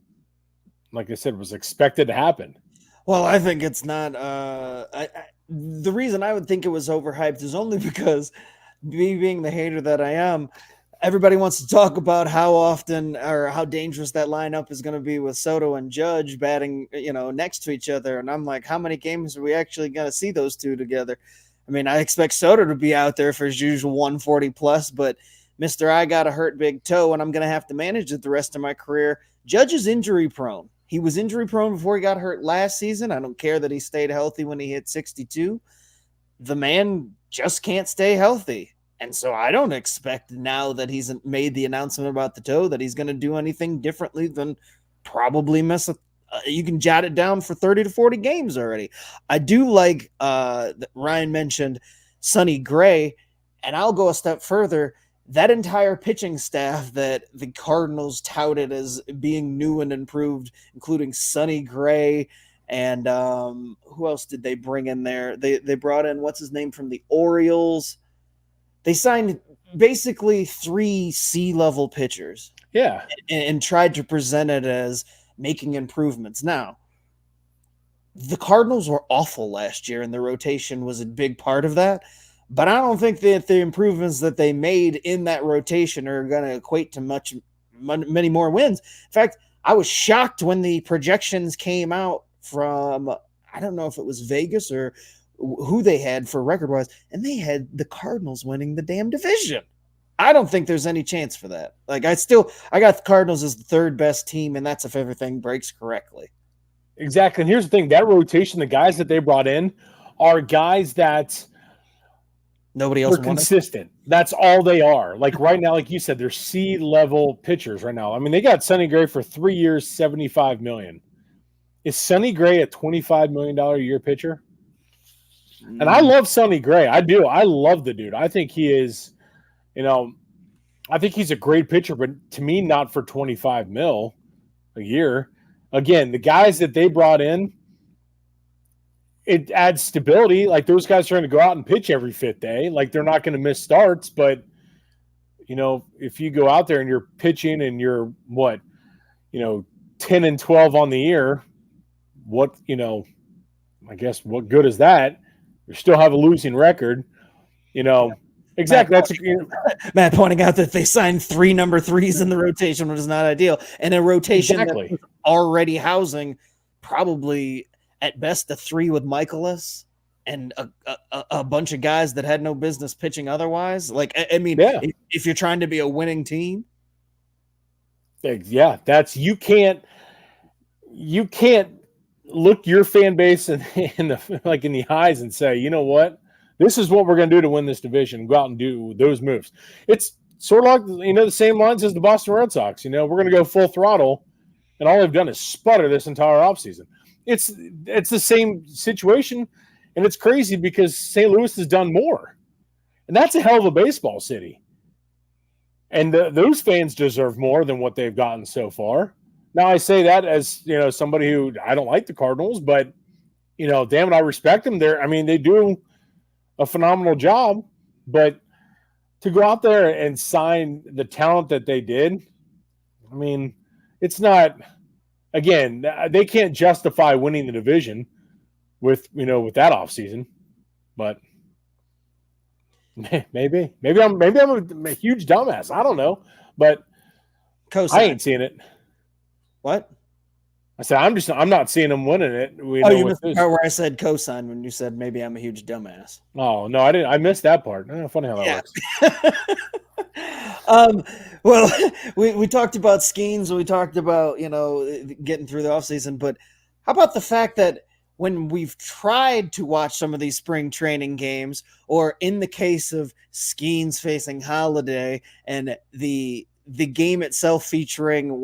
like I said, was expected to happen. Well, I think it's not. The reason I would think it was overhyped is only because me being the hater that I am, everybody wants to talk about how often or how dangerous that lineup is going to be with Soto and Judge batting, next to each other. And I'm like, how many games are we actually going to see those two together? I mean, I expect Soto to be out there for his usual 140 plus, but Mr. I got a hurt big toe and I'm going to have to manage it the rest of my career. Judge is injury prone. He was injury prone before he got hurt last season. I don't care that he stayed healthy when he hit 62. The man just can't stay healthy. And so I don't expect now that he's made the announcement about the toe that he's going to do anything differently than probably miss a. You can jot it down for 30 to 40 games already. I do like that Ryan mentioned Sonny Gray, and I'll go a step further. That entire pitching staff that the Cardinals touted as being new and improved, including Sonny Gray, and who else did they bring in there? They brought in, what's his name, from the Orioles. They signed basically 3 C-level pitchers. Yeah. And tried to present it as making improvements. Now, the Cardinals were awful last year, and the rotation was a big part of that. But I don't think that the improvements that they made in that rotation are going to equate to many more wins. In fact, I was shocked when the projections came out from, I don't know if it was Vegas or who they had for record-wise, and they had the Cardinals winning the damn division. I don't think there's any chance for that. Like, I got the Cardinals as the 3rd best team, and that's if everything breaks correctly. Exactly. And here's the thing, that rotation, the guys that they brought in are guys that nobody else were consistent. That's all they are. Like right now, like you said, they're C-level pitchers right now. I mean, they got Sonny Gray for 3 years, $75 million. Is Sonny Gray a $25 million a year pitcher? And I love Sonny Gray. I do. I love the dude. I think he is, I think he's a great pitcher, but to me, not for 25 mil a year. Again, the guys that they brought in, it adds stability. Like those guys are going to go out and pitch every 5th day. Like they're not going to miss starts, but if you go out there and you're pitching and you're 10 and 12 on the year, I guess what good is that? You still have a losing record, Exactly. Matt pointing out that they signed 3 number 3s in the rotation, which is not ideal, and a rotation exactly. that was already housing probably at best a 3 with Michaelis and a bunch of guys that had no business pitching otherwise. Like, I mean, if you're trying to be a winning team, you can't look your fan base in the eyes and say, you know what? This is what we're going to do to win this division. Go out and do those moves. It's sort of like, the same lines as the Boston Red Sox. We're going to go full throttle, and all they've done is sputter this entire offseason. It's the same situation, and it's crazy because St. Louis has done more. And that's a hell of a baseball city. And those fans deserve more than what they've gotten so far. Now, I say that as, somebody who I don't like the Cardinals, but, damn it, I respect them. They do a phenomenal job, but to go out there and sign the talent that they did, it's not, again, they can't justify winning the division with that offseason, but maybe I'm a huge dumbass. I don't know, but I ain't seeing it. What? I said, I'm not seeing them winning it. You missed the part where I said cosign when you said maybe I'm a huge dumbass. Oh, no, I didn't. I missed that part. Funny how that works. Well, we talked about Skeens. We talked about, getting through the offseason. But how about the fact that when we've tried to watch some of these spring training games, or in the case of Skeens facing Holiday and the game itself featuring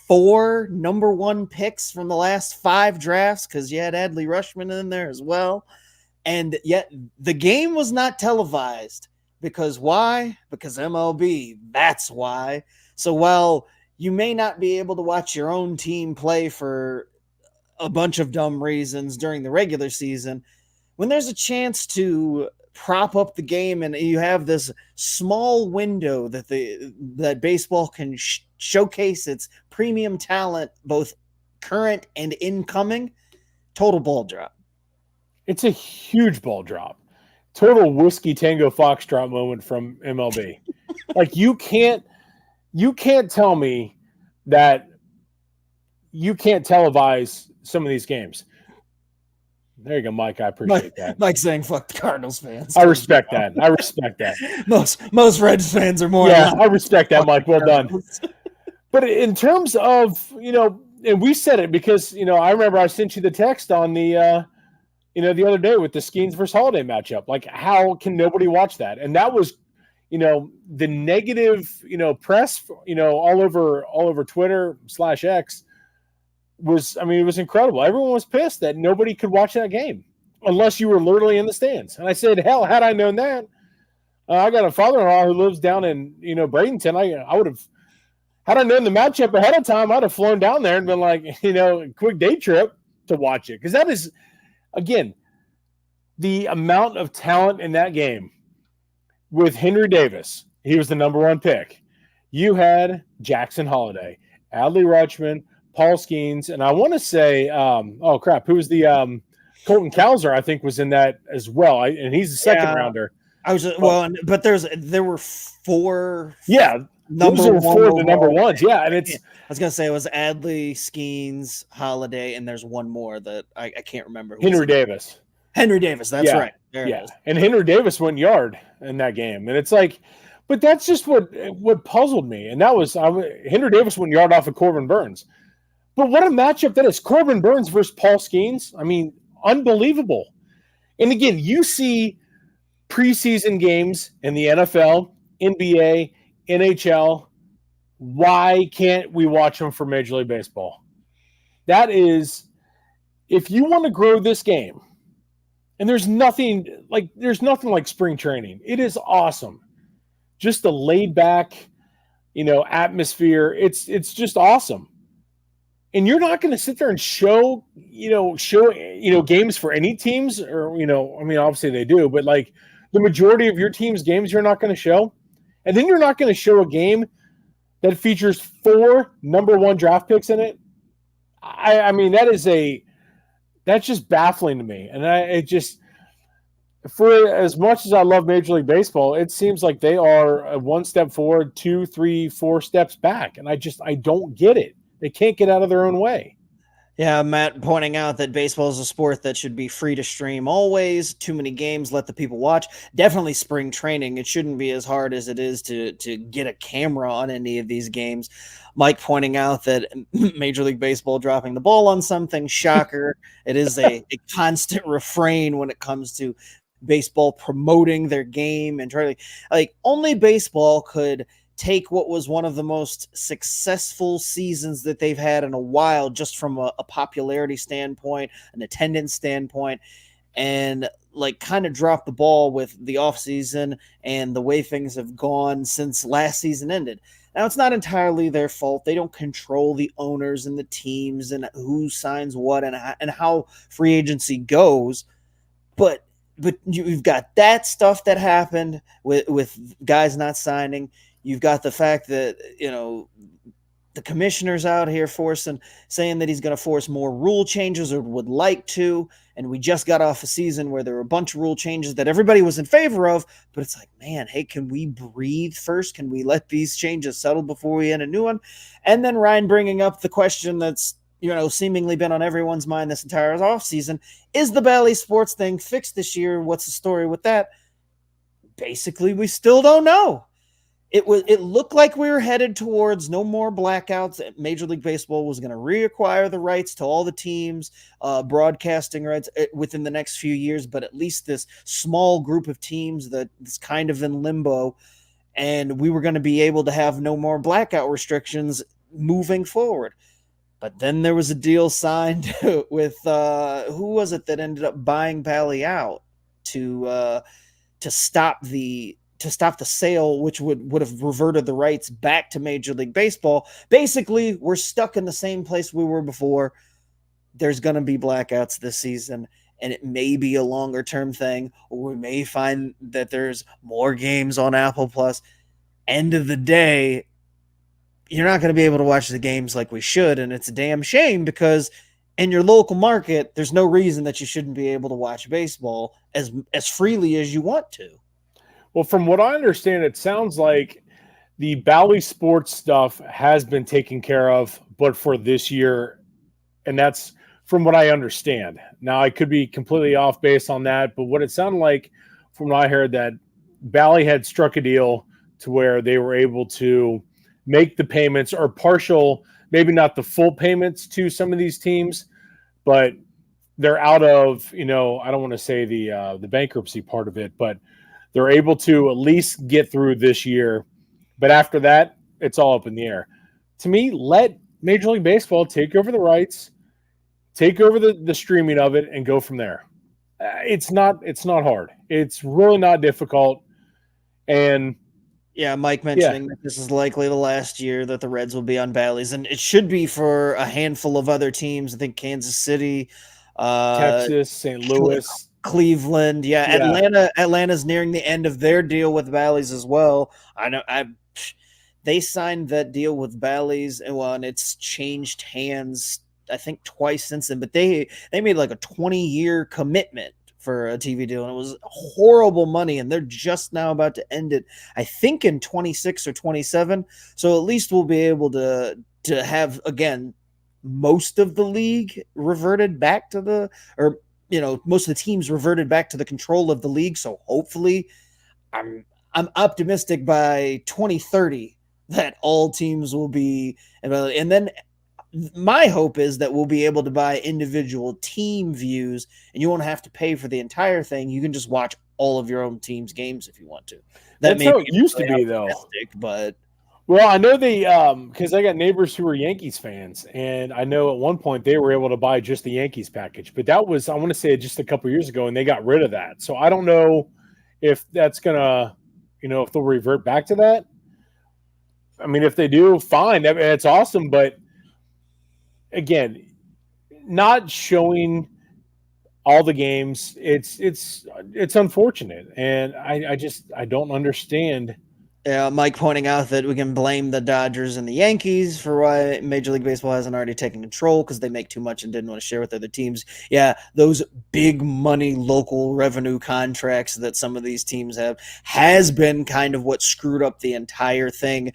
4 number 1 picks from the last 5 drafts, because you had Adley Rutschman in there as well. And yet the game was not televised. Because why? Because MLB. That's why. So while you may not be able to watch your own team play for a bunch of dumb reasons during the regular season, when there's a chance to prop up the game and you have this small window that baseball can showcase its premium talent, both current and incoming, total ball drop. It's a huge ball drop. total whiskey tango foxtrot moment from MLB. Like you can't tell me that you can't televise some of these games. There you go, Mike. I appreciate that. Mike saying "fuck the Cardinals" fans. I respect that. I respect that. Most Reds fans are more. Yeah, I respect that, Mike. Well done. But in terms of, and we said it because, I remember I sent you the text on the, the other day with the Skeens versus Holiday matchup. Like, how can nobody watch that? And that was, the negative, press, all over Twitter /X was, it was incredible. Everyone was pissed that nobody could watch that game unless you were literally in the stands. And I said, hell, had I known that, I got a father-in-law who lives down in, Bradenton. I would have, had I known the matchup ahead of time, I'd have flown down there and been like, a quick day trip to watch it. Because that is, again, the amount of talent in that game with Henry Davis. He was the number one pick. You had Jackson Holiday, Adley Rutschman, Paul Skeens, and I want to say, who was the Colton Cowser, I think, was in that as well. And he's a second rounder. But there were four. Yeah. Those are four of the number ones. Yeah. And I was going to say it was Adley, Skeens, Holiday, and there's one more that I can't remember. Henry Davis. Henry Davis. That's right. There it is. And Henry Davis went yard in that game. And it's like, but that's just what puzzled me. And that was Henry Davis went yard off of Corbin Burns. But what a matchup that is. Corbin Burns versus Paul Skeens. Unbelievable. And again, you see preseason games in the NFL, NBA, NHL. Why can't we watch them for Major League Baseball? That is, if you want to grow this game, and there's nothing like spring training. It is awesome. Just a laid back, atmosphere. It's just awesome. And you're not going to sit there and show games for any teams, or obviously they do, but like the majority of your team's games you're not going to show. And then you're not going to show a game that features 4 number 1 draft picks in it. That's just baffling to me. And for as much as I love Major League Baseball, it seems like they are 1 step forward, 2, 3, 4 steps back. And I don't get it. They can't get out of their own way. Yeah, Matt pointing out that baseball is a sport that should be free to stream always. Too many games, let the people watch. Definitely spring training. It shouldn't be as hard as it is to get a camera on any of these games. Mike pointing out that Major League Baseball dropping the ball on something, shocker. It is a constant refrain when it comes to baseball promoting their game and trying only baseball could take what was one of the most successful seasons that they've had in a while, just from a popularity standpoint, an attendance standpoint, and kind of drop the ball with the offseason and the way things have gone since last season ended. Now, it's not entirely their fault. They don't control the owners and the teams and who signs what and how free agency goes. But you've got that stuff that happened with guys not signing. You've got the fact that, the commissioner's out here saying that he's going to force more rule changes or would like to. And we just got off a season where there were a bunch of rule changes that everybody was in favor of. But it's like, man, hey, can we breathe first? Can we let these changes settle before we end a new one? And then Ryan bringing up the question that's, seemingly been on everyone's mind this entire offseason. Is the Bally Sports thing fixed this year? What's the story with that? Basically, we still don't know. It looked like we were headed towards no more blackouts. Major League Baseball was going to reacquire the rights to all the teams, broadcasting rights within the next few years, but at least this small group of teams that's kind of in limbo, and we were going to be able to have no more blackout restrictions moving forward. But then there was a deal signed with who was it that ended up buying Bally out to stop the sale, which would have reverted the rights back to Major League Baseball. Basically, we're stuck in the same place we were before. There's going to be blackouts this season, and it may be a longer term thing, or we may find that there's more games on Apple Plus. End of the day, you're not going to be able to watch the games like we should, and it's a damn shame because in your local market, there's no reason that you shouldn't be able to watch baseball as freely as you want to. Well, from what I understand, it sounds like the Bally Sports stuff has been taken care of, but for this year, and that's from what I understand. Now, I could be completely off base on that, but what it sounded like from what I heard, that Bally had struck a deal to where they were able to make the payments or partial, maybe not the full payments to some of these teams, but they're out of, I don't want to say the bankruptcy part of it, but they're able to at least get through this year. But after that, it's all up in the air. To me, let Major League Baseball take over the rights, take over the streaming of it, and go from there. It's not hard. It's really not difficult. And yeah, Mike mentioning that this is likely the last year that the Reds will be on Bally's, and it should be for a handful of other teams. I think Kansas City, Texas, St. Louis, Cleveland. Yeah, Atlanta's nearing the end of their deal with Bally's as well. I know they signed that deal with Bally's, and it's changed hands, I think, twice since then. But they made like a 20-year commitment for a TV deal, and it was horrible money, and they're just now about to end it, I think, in 26 or 27. So at least we'll be able to have, again, most of the league reverted back to most of the teams reverted back to the control of the league. So hopefully I'm optimistic by 2030 that all teams will be, and then my hope is that we'll be able to buy individual team views, and you won't have to pay for the entire thing. You can just watch all of your own team's games if you want to. That's how it used to be, though. But well, I know they because I got neighbors who were Yankees fans, and I know at one point they were able to buy just the Yankees package, but that was, I want to say, just a couple years ago, and they got rid of that. So I don't know if that's gonna, if they'll revert back to that. I mean, if they do, fine. I mean, it's awesome, but again, not showing all the games, it's unfortunate, and I don't understand. Mike pointing out that we can blame the Dodgers and the Yankees for why Major League Baseball hasn't already taken control, because they make too much and didn't want to share with other teams. Yeah, those big money local revenue contracts that some of these teams have has been kind of what screwed up the entire thing,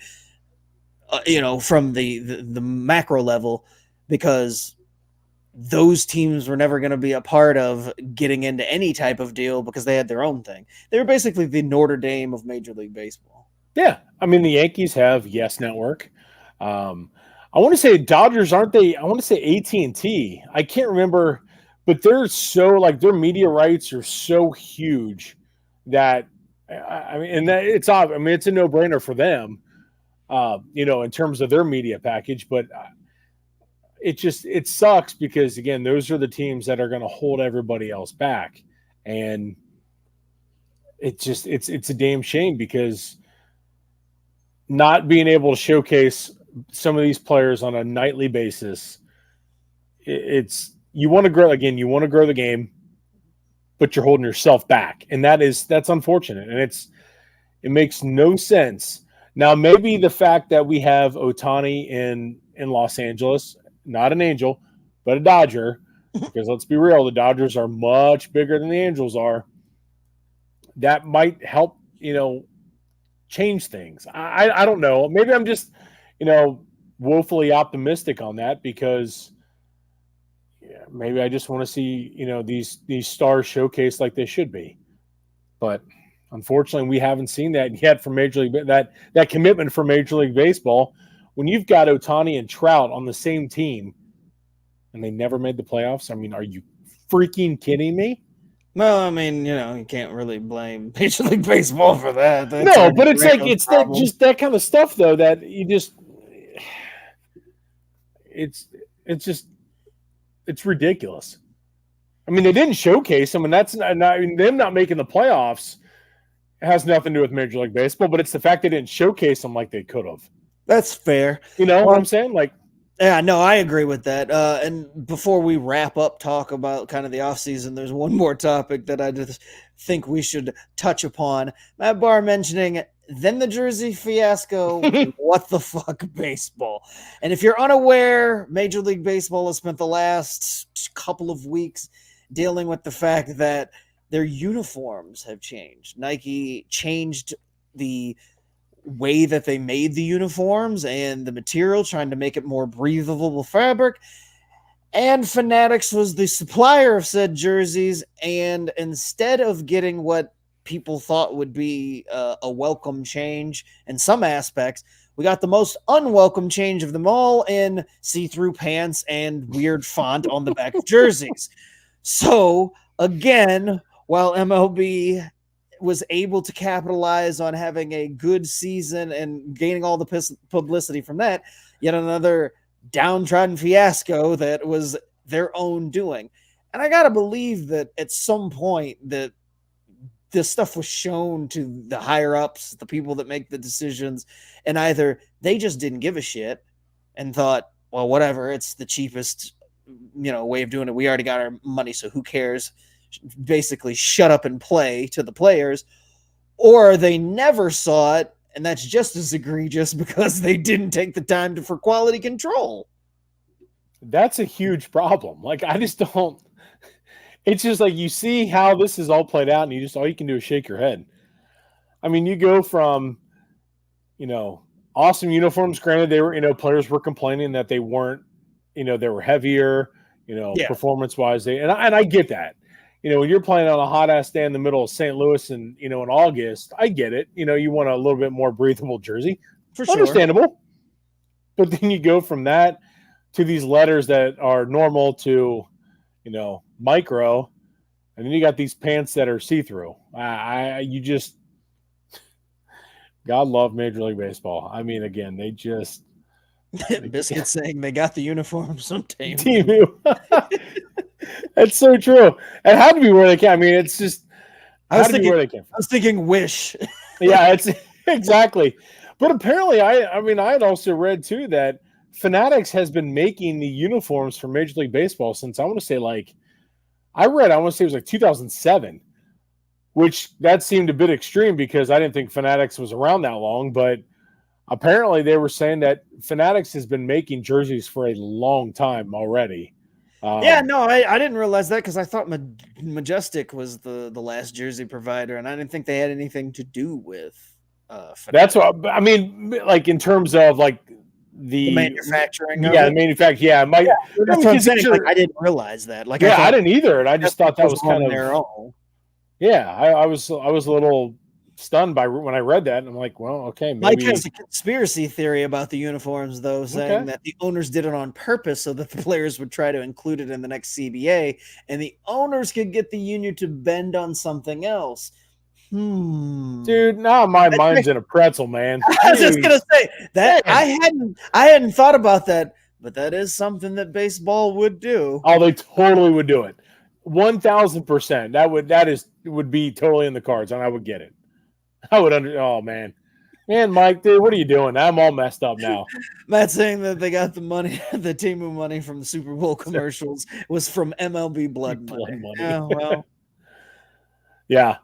from the macro level, because those teams were never going to be a part of getting into any type of deal because they had their own thing. They were basically the Notre Dame of Major League Baseball. Yeah. I mean, the Yankees have Yes Network. I want to say Dodgers, aren't they? I want to say AT&T. I can't remember, but they're so, like, their media rights are so huge that, I mean, and that it's obvious. I mean, it's a no-brainer for them, in terms of their media package, but it sucks because, again, those are the teams that are going to hold everybody else back. And it's a damn shame, because not being able to showcase some of these players on a nightly basis, you want to grow the game, but you're holding yourself back. And that's unfortunate. And it makes no sense. Now, maybe the fact that we have Ohtani in Los Angeles, not an Angel, but a Dodger, because let's be real, the Dodgers are much bigger than the Angels are. That might help, change things. I don't know. Maybe I'm just, woefully optimistic on that, because maybe I just want to see, these stars showcased like they should be. But unfortunately, we haven't seen that yet from Major League, that commitment from Major League Baseball. When you've got Ohtani and Trout on the same team and they never made the playoffs, I mean, are you freaking kidding me? Well, I mean, you can't really blame Major League Baseball for that. No, but it's like, it's that kind of stuff, though, that you just, it's ridiculous. I mean, they didn't showcase them, and that's them not making the playoffs has nothing to do with Major League Baseball, but it's the fact they didn't showcase them like they could have. That's fair. You know what I'm saying? Like, yeah, no, I agree with that. And before we wrap up talk about kind of the offseason, there's one more topic that I just think we should touch upon. Matt Barr mentioning then the jersey fiasco. What the fuck, baseball? And if you're unaware, Major League Baseball has spent the last couple of weeks dealing with the fact that their uniforms have changed. Nike changed the way that they made the uniforms and the material, trying to make it more breathable fabric. And Fanatics was the supplier of said jerseys. And instead of getting what people thought would be a welcome change in some aspects, we got the most unwelcome change of them all in see-through pants and weird font on the back of jerseys. So, again, while MLB was able to capitalize on having a good season and gaining all the publicity from that, yet another downtrodden fiasco that was their own doing. And I gotta believe that at some point that this stuff was shown to the higher ups, the people that make the decisions, and either they just didn't give a shit and thought, well, whatever, it's the cheapest, way of doing it. We already got our money, so who cares? Basically, shut up and play to the players. Or they never saw it, and that's just as egregious because they didn't take the time for quality control. That's a huge problem. Like, I just don't. It's just like you see how this is all played out, and you just all you can do is shake your head. I mean, you go from, awesome uniforms. Granted, they were, players were complaining that they weren't, they were heavier, performance-wise. And I get that. When you're playing on a hot-ass day in the middle of St. Louis and, in August, I get it. You want a little bit more breathable jersey. For sure. Understandable. But then you go from that to these letters that are normal to, micro, and then you got these pants that are see-through. God love Major League Baseball. I mean, again, they just Biscuit saying they got the uniforms from Temu. That's so true. It had to be where they came. I mean, it's just where they came from. I was thinking Wish. Yeah, it's exactly. But apparently, I had also read too that Fanatics has been making the uniforms for Major League Baseball since I want to say it was like 2007, which that seemed a bit extreme because I didn't think Fanatics was around that long. But apparently, they were saying that Fanatics has been making jerseys for a long time already. I didn't realize that because I thought Majestic was the last jersey provider, and I didn't think they had anything to do with. That's what I mean. Like in terms of like the manufacturing. The manufacturing. Yeah, that's what I'm saying. I didn't realize that. I didn't either, and I just thought that was kind of their own. Yeah, I was a little stunned by when I read that, and I'm like, well, okay, maybe. Mike has a conspiracy theory about the uniforms, though, saying that the owners did it on purpose so that the players would try to include it in the next CBA, and the owners could get the union to bend on something else. Dude, now my mind's in a pretzel, man. I was just gonna say that I hadn't thought about that, but that is something that baseball would do. Oh, they totally would do it. 1,000%. That would be totally in the cards, and I would get it. I would oh man, Mike, dude, what are you doing? I'm all messed up now. Matt saying that they got the money, the Temu money from the Super Bowl commercials was from MLB blood money. Yeah, well, yeah,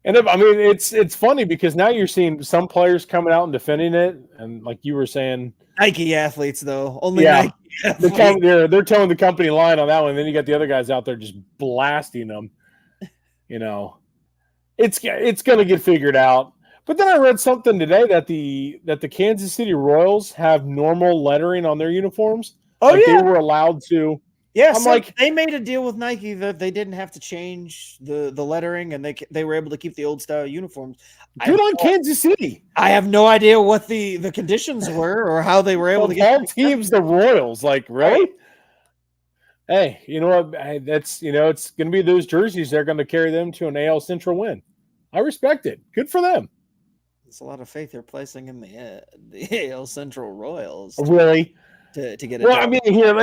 and I mean it's funny because now you're seeing some players coming out and defending it, and like you were saying, Nike athletes though, only Nike. They're towing the company line on that one. And then you got the other guys out there just blasting them. It's going to get figured out. But then I read something today that the Kansas City Royals have normal lettering on their uniforms. Oh, they were allowed to. Yeah, they made a deal with Nike that they didn't have to change the lettering, and they were able to keep the old style uniforms. Good on Kansas City. I have no idea what the conditions were or how they were able to get all teams. The Royals, like, really? Hey, you know what? That's it's going to be those jerseys. They're going to carry them to an AL Central win. I respect it. Good for them. There's a lot of faith they're placing in the AL Central Royals. Really? To get it. Well, done. I mean, here,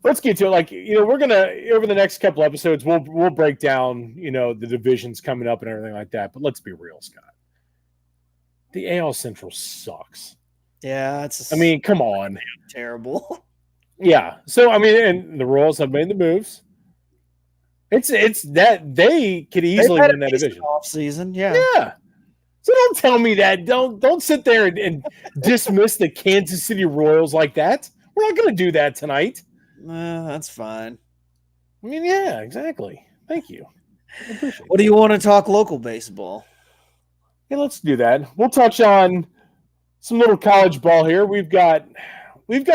let's get to it. Like, we're gonna over the next couple episodes, we'll break down, the divisions coming up and everything like that. But let's be real, Scott. The AL Central sucks. Yeah, come on, terrible. Yeah. So and the Royals have made the moves. It's that they could easily win that division off season. Yeah. Yeah. So don't tell me that. Don't sit there and dismiss the Kansas City Royals like that. We're not going to do that tonight. That's fine. I mean, yeah, exactly. Thank you. I appreciate What do you want to talk local baseball? Yeah, let's do that. We'll touch on some little college ball here. We've got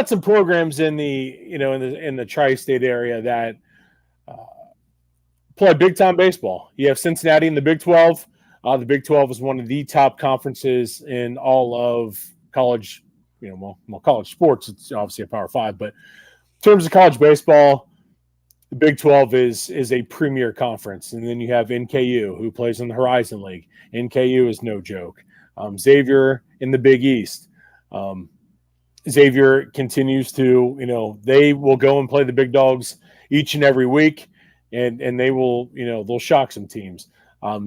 some programs in the tri-state area that play big time baseball. You have Cincinnati in the Big 12. The Big 12 is one of the top conferences in all of college. College sports. It's obviously a Power 5, but in terms of college baseball, the Big 12 is a premier conference. And then you have NKU, who plays in the Horizon League. NKU is no joke. Xavier in the Big East. Xavier continues to, they will go and play the big dogs each and every week, and they will, they'll shock some teams.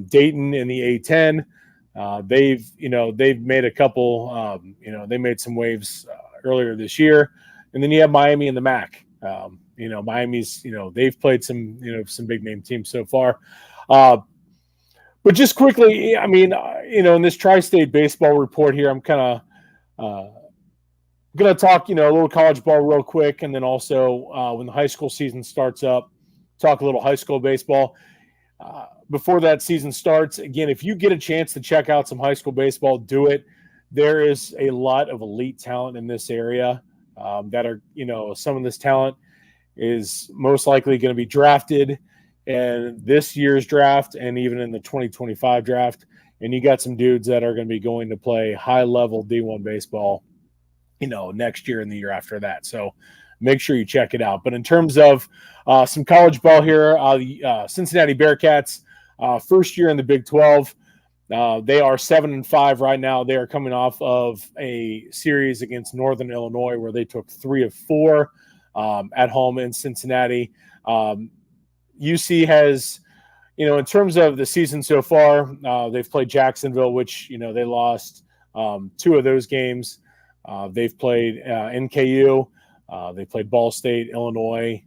Dayton in the A10, they've made a couple, they made some waves earlier this year. And then you have Miami in the MAC. Miami's, they've played some big name teams so far. But just quickly, I mean, in this tri-state baseball report here, I'm kind of going to talk, a little college ball real quick. And then also when the high school season starts up, talk a little high school baseball. Before that season starts, again, if you get a chance to check out some high school baseball, do it. There is a lot of elite talent in this area that are, some of this talent is most likely going to be drafted in this year's draft and even in the 2025 draft. And you got some dudes that are going to be going to play high-level D1 baseball, next year and the year after that. So make sure you check it out. But in terms of some college ball here, the Cincinnati Bearcats, first year in the Big 12. They are 7-5 right now. They are coming off of a series against Northern Illinois where they took 3 of 4 at home in Cincinnati. UC has, in terms of the season so far, they've played Jacksonville, which, they lost 2 of those games. They've played NKU. They played Ball State, Illinois,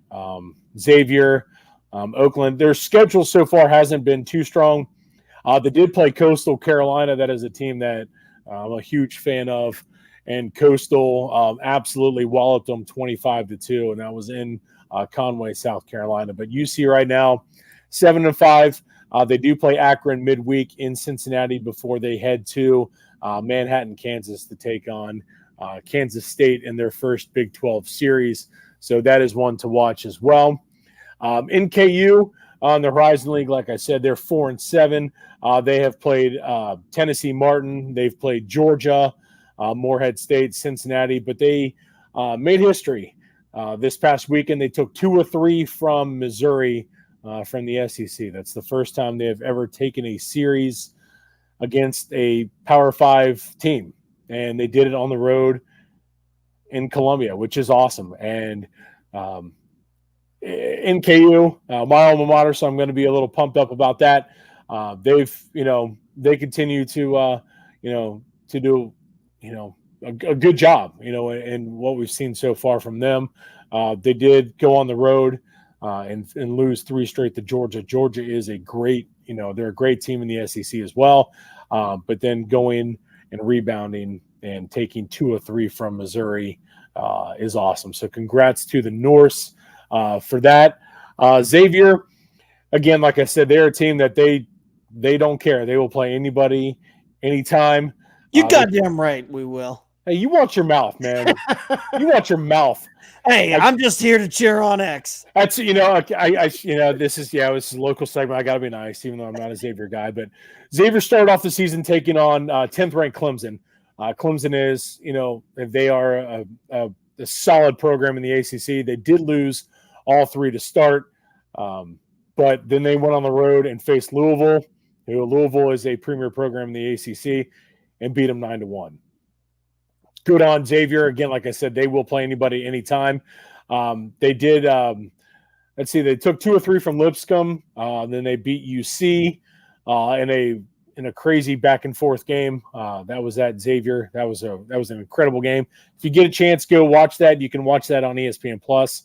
Xavier, Oakland. Their schedule so far hasn't been too strong. They did play Coastal Carolina. That is a team that I'm a huge fan of. And Coastal absolutely walloped them 25-2, and that was in Conway, South Carolina. But UC right now, 7-5. They do play Akron midweek in Cincinnati before they head to Manhattan, Kansas to take on Kansas State in their first Big 12 series. So that is one to watch as well. NKU on the Horizon League, like I said, they're 4-7. They have played Tennessee Martin. They've played Georgia, Morehead State, Cincinnati, but they made history this past weekend. They took 2 or 3 from Missouri from the SEC. That's the first time they have ever taken a series against a Power 5 team, and they did it on the road in Columbia, which is awesome. And NKU, my alma mater, so I'm going to be a little pumped up about that. They continue to do, a good job, in what we've seen so far from them. They did go on the road and lose 3 straight to Georgia. Georgia is a great, they're a great team in the SEC as well. But then going and rebounding and taking 2 or 3 from Missouri is awesome. So congrats to the Norse for that. Xavier, again, like I said, they're a team that they don't care. They will play anybody, anytime. You goddamn right we will. Hey, you watch your mouth, man. You watch your mouth. Hey, I'm just here to cheer on X. That's this is it's a local segment. I got to be nice, even though I'm not a Xavier guy. But Xavier started off the season taking on 10th ranked Clemson. Clemson is, they are a solid program in the ACC. They did lose all 3 to start, but then they went on the road and faced Louisville. Louisville is a premier program in the ACC, and beat them 9-1. Good on Xavier. Again, like I said, they will play anybody anytime. They did, they took 2 or 3 from Lipscomb. Then they beat UC in a crazy back and forth game. That was at Xavier. That was an incredible game. If you get a chance, go watch that. You can watch that on ESPN Plus.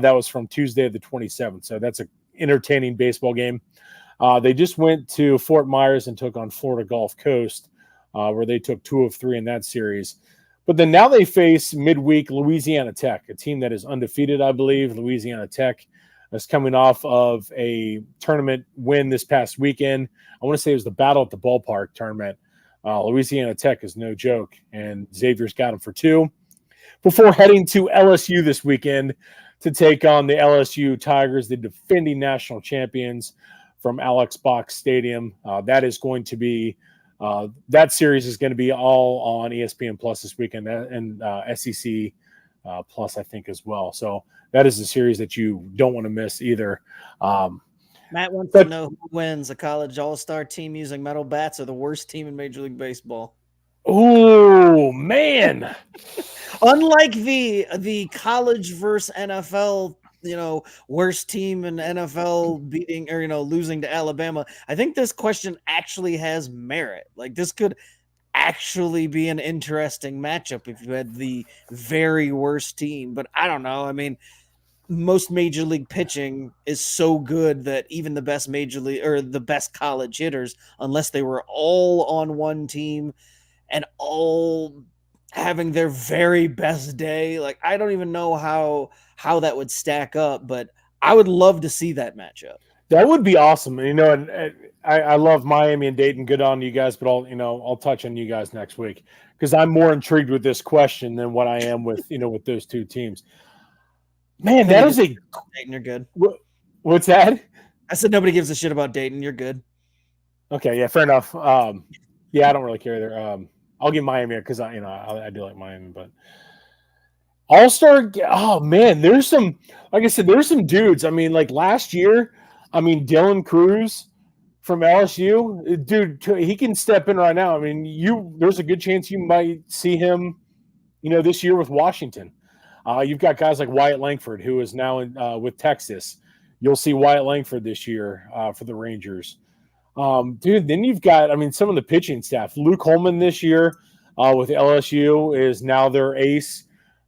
That was from Tuesday the 27th. So that's an entertaining baseball game. They just went to Fort Myers and took on Florida Gulf Coast. where they took 2 of 3 in that series. But then now they face midweek Louisiana Tech, a team that is undefeated, I believe. Louisiana Tech is coming off of a tournament win this past weekend. I want to say it was the Battle at the Ballpark tournament. Louisiana Tech is no joke, and Xavier's got them for 2 before heading to LSU this weekend to take on the LSU Tigers, the defending national champions from Alex Box Stadium. That is going to be that series is going to be all on ESPN Plus this weekend and SEC Plus, I think, as well. So that is a series that you don't want to miss either. Matt wants to know who wins, a college all-star team using metal bats or the worst team in Major League Baseball. Oh, man. Unlike the college versus NFL, worst team in NFL beating or losing to Alabama, I think this question actually has merit. Like, this could actually be an interesting matchup if you had the very worst team. But I don't know. I mean, most major league pitching is so good that even the best major league or the best college hitters, unless they were all on one team and all having their very best day, like, I don't even know how that would stack up, but I would love to see that matchup. That would be awesome. And I love Miami and Dayton. Good on you guys, but I'll touch on you guys next week because I'm more intrigued with this question than what I am with with those two teams. Man, that is a Dayton. You're good. What's that? I said nobody gives a shit about Dayton. You're good. Okay, yeah, fair enough. Yeah, I don't really care there. I'll give Miami because I do like Miami, but All-Star. Oh man, there's some. Like I said, there's some dudes. I mean, like last year, Dylan Cruz from LSU, dude, he can step in right now. I mean, there's a good chance you might see him, this year with Washington. You've got guys like Wyatt Langford, who is now with Texas. You'll see Wyatt Langford this year for the Rangers. Dude, then you've got, some of the pitching staff. Luke Holman this year with LSU is now their ace.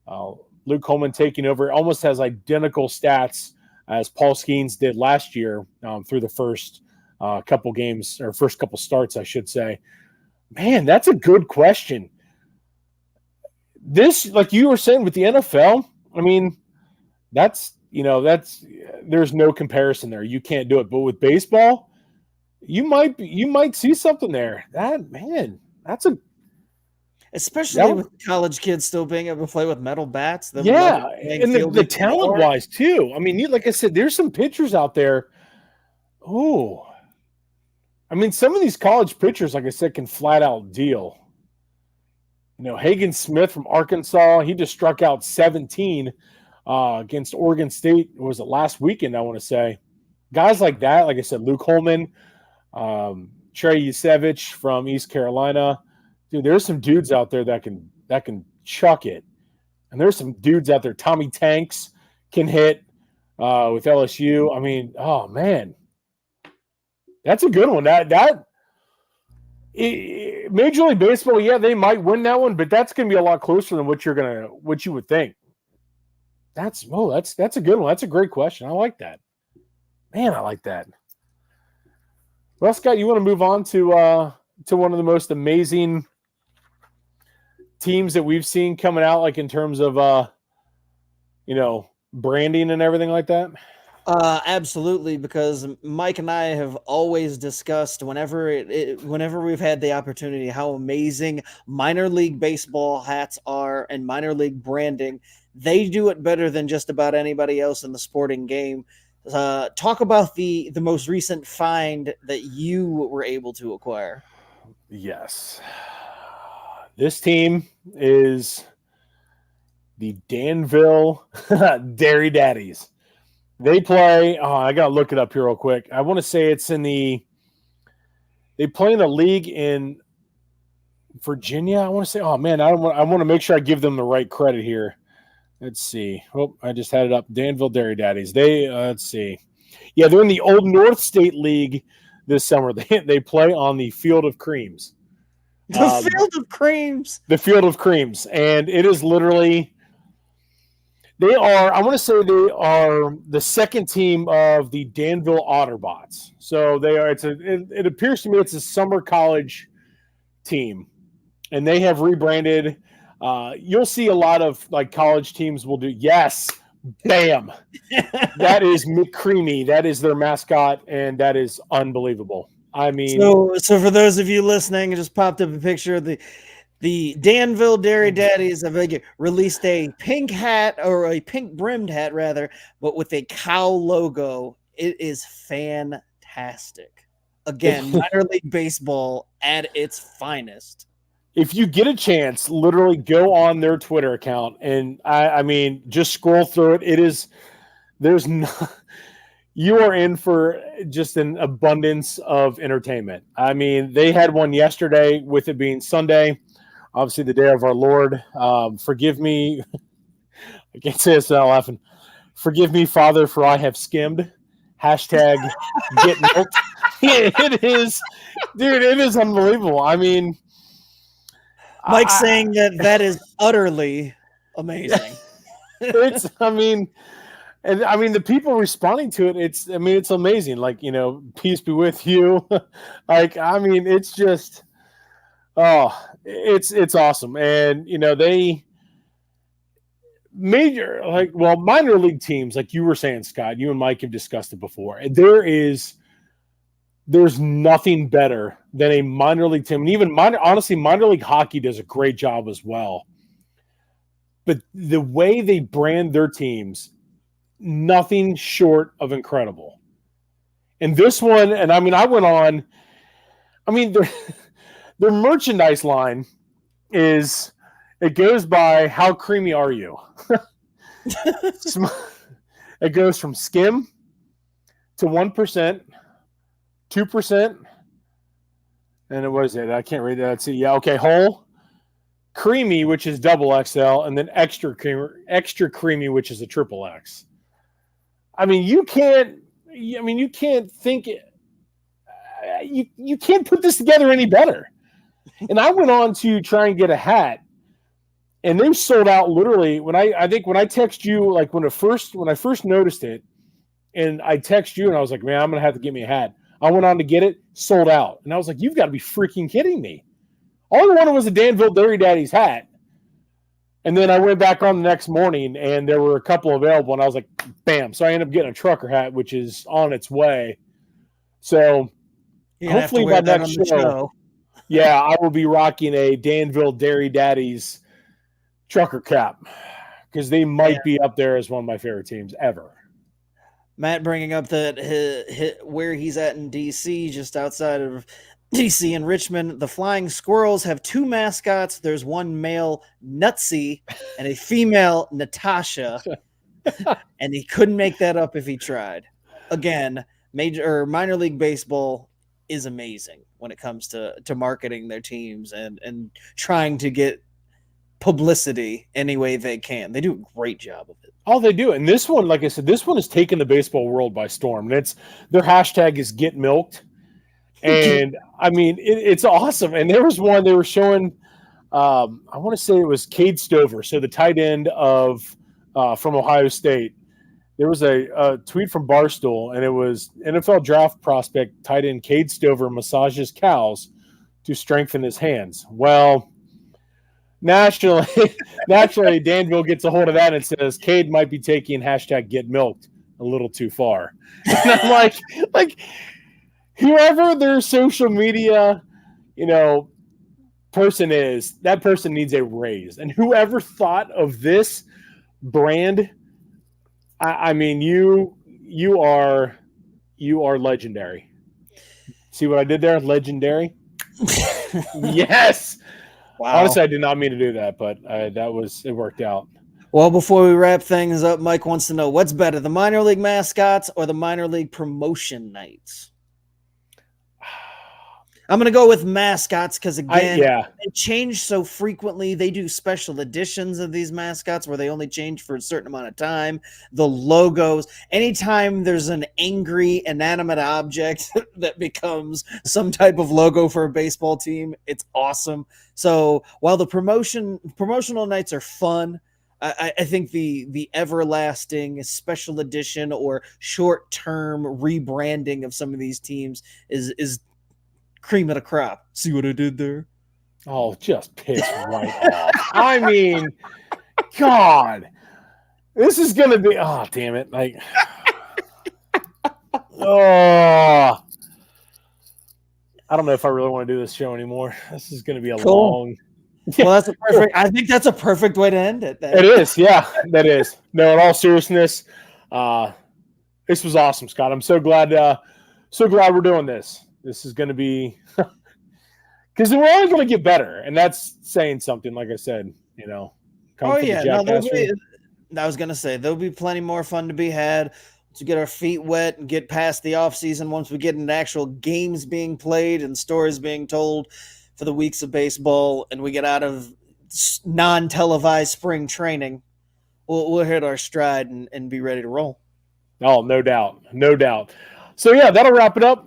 Luke Holman taking over, almost has identical stats as Paul Skeens did last year through the first couple games, or first couple starts, I should say. Man, that's a good question. This, like you were saying with the NFL, that's there's no comparison there. You can't do it. But with baseball, you might see something there. That's a especially with college kids still being able to play with metal bats. And the talent wise too. Like I said, there's some pitchers out there. Oh, some of these college pitchers, like I said, can flat out deal. Hagen Smith from Arkansas, he just struck out 17 against Oregon State. Was it last weekend, I want to say. Guys like that, like I said, Luke Holman, Trey Yusevich from East Carolina. Dude, there's some dudes out there that can chuck it. And there's some dudes out there. Tommy Tanks can hit with LSU. Oh, man. That's a good one. Major League Baseball, yeah, they might win that one, but that's going to be a lot closer than what you would think. That's a good one. That's a great question. I like that. Man, I like that. Well, Scott, you want to move on to one of the most amazing teams that we've seen coming out, like in terms of branding and everything like that? Absolutely, because Mike and I have always discussed whenever we've had the opportunity how amazing minor league baseball hats are and minor league branding. They do it better than just about anybody else in the sporting game. Talk about the most recent find that you were able to acquire. Yes. This team is the Danville Dairy Daddies. They play, I got to look it up here real quick. I want to say it's they play in a league in Virginia. I want to say, I want to make sure I give them the right credit here. Let's see. Oh, I just had it up. Danville Dairy Daddies. Let's see. Yeah, they're in the Old North State League this summer. They play on the Field of Creams. The Field of Creams. The Field of Creams. And it is literally... they are the second team of the Danville Otterbots. So they are, it appears to me it's a summer college team. and they have rebranded. You'll see a lot of like college teams will do. Yes, bam. That is McCreamy. That is their mascot, and that is unbelievable. I mean, so for those of you listening, it just popped up a picture of the Danville Dairy Daddies have released a pink hat, or a pink brimmed hat rather, but with a cow logo. It is fantastic. Again, minor league baseball at its finest. if you get a chance, literally go on their Twitter account, and I mean, just scroll through it. There's no, you are in for just an abundance of entertainment. I mean, they had one yesterday, with it being Sunday, obviously the day of our Lord. Forgive me, I can't say this without laughing. Forgive me, Father, for I have skimmed. Hashtag get milked. It is, dude. It is unbelievable. I mean, Mike's saying that is utterly amazing. It's, I mean, and I mean the people responding to it. It's amazing. Like, peace be with you. Like, I mean, it's just, it's awesome. And they minor league teams, like you were saying, Scott, you and Mike have discussed it before. There's nothing better than a minor league team. And even minor league hockey does a great job as well. But the way they brand their teams, nothing short of incredible. And this one, and I mean, their merchandise line it goes by how creamy are you? It goes from skim to 1%, 2%, and what is it? I can't read that. Let's see. Yeah, okay, whole, creamy, which is double XL, and then extra creamy, which is a triple X. I mean, you can't think you can't put this together any better. And I went on to try and get a hat, and they sold out literally when I text you, like when I first noticed it, and I text you and I was like, man, I'm gonna have to get me a hat. I went on to get it, sold out. And I was like, you've got to be freaking kidding me. All I wanted was a Danville Dairy Daddies hat. And then I went back on the next morning and there were a couple available, and I was like, bam. So I ended up getting a trucker hat, which is on its way. So hopefully by next show, yeah, I will be rocking a Danville Dairy Daddies trucker cap, because they might be up there as one of my favorite teams ever. Matt bringing up that where he's at in D.C., just outside of D.C. in Richmond, the Flying Squirrels have two mascots. There's one male, Nutsy, and a female, Natasha. And he couldn't make that up if he tried. Again, minor league baseball is amazing when it comes to marketing their teams and trying to get publicity any way they can. They do a great job of it. Oh, they do. And this one, like I said, this one has taken the baseball world by storm. And their hashtag is get milked. And I mean, it's awesome. And there was one they were showing, I want to say it was Cade Stover. So the tight end from Ohio State. There was a tweet from Barstool, and it was NFL draft prospect tight end Cade Stover massages cows to strengthen his hands. Well, naturally, Danville gets a hold of that and says Cade might be taking hashtag get milked a little too far. And I'm like whoever their social media, person is, that person needs a raise. And whoever thought of this brand, I mean, you are legendary. See what I did there? Legendary. Yes. Wow. Honestly, I did not mean to do that, but it worked out. Well, before we wrap things up, Mike wants to know, what's better, the minor league mascots or the minor league promotion nights? I'm going to go with mascots because, again, they change so frequently. They do special editions of these mascots where they only change for a certain amount of time. The logos, anytime there's an angry, inanimate object that becomes some type of logo for a baseball team, it's awesome. So while the promotional nights are fun, I think the everlasting special edition or short-term rebranding of some of these teams is cream of the crop. See what I did there? Oh, just piss right off. I mean, God, this is gonna be. Oh, damn it! Like, oh, I don't know if I really want to do this show anymore. This is gonna be a Cool. long. Well, that's a perfect. I think that's a perfect way to end it. Then. It is, yeah, that is. No, in all seriousness, this was awesome, Scott. I'm so glad we're doing this. This is going to be because we're only going to get better, and that's saying something. Like I said, Oh yeah, no, I was going to say there'll be plenty more fun to be had to get our feet wet and get past the off season. Once we get into actual games being played and stories being told for the weeks of baseball, and we get out of non-televised spring training, we'll hit our stride and be ready to roll. Oh, no doubt. So, yeah, that'll wrap it up.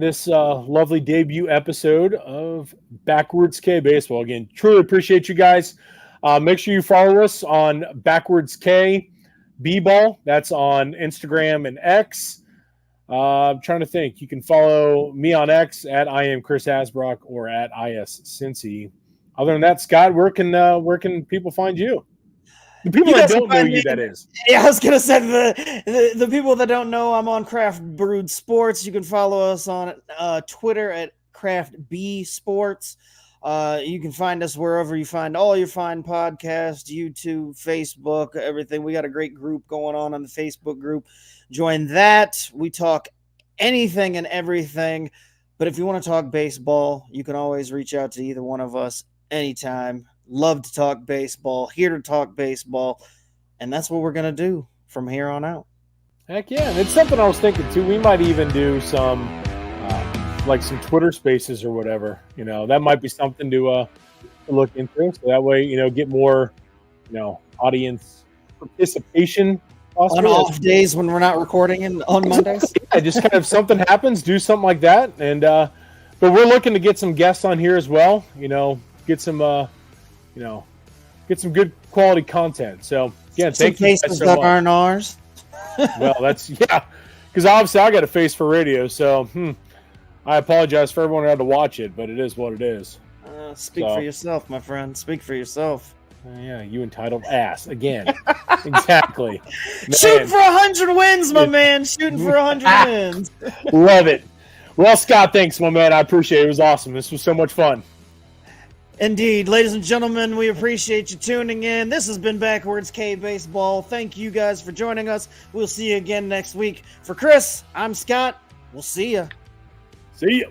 This lovely debut episode of Backwards K Baseball. Again, truly appreciate you guys. Make sure you follow us on Backwards K B-Ball. That's on Instagram and X. I'm trying to think. You can follow me on X at I am Chris Hasbrock or at IS Cincy. Other than that, Scott, where can people find you? The people that don't know you, that is. Yeah, I was gonna say the people that don't know, I'm on Craft Brewed Sports. You can follow us on Twitter at Craft B Sports. You can find us wherever you find all your fine podcasts, YouTube, Facebook, everything. We got a great group going on the Facebook group. Join that. We talk anything and everything. But if you want to talk baseball, you can always reach out to either one of us anytime. Love to talk baseball, here to talk baseball. And that's what we're going to do from here on out. Heck yeah. And it's something I was thinking too. We might even do some some Twitter spaces or whatever. That might be something to look into. So that way, get more, audience participation. On off days when we're not recording on Mondays? Yeah, just kind of something happens, do something like that. And but we're looking to get some guests on here as well. Get some get some good quality content. So again, thank you guys so much. Aren't ours. Well, that's because obviously I got a face for radio, so I apologize for everyone who had to watch it, but it is what it is. Speak for yourself, my friend. Speak for yourself. Yeah, you entitled ass again. Exactly. Shooting for 100 wins, my man. Shooting for 100 wins. Love it. Well, Scott, thanks, my man. I appreciate it. It was awesome. This was so much fun. Indeed. Ladies and gentlemen, we appreciate you tuning in. This has been Backwards K Baseball. Thank you guys for joining us. We'll see you again next week. For Chris, I'm Scott. We'll see ya. See ya.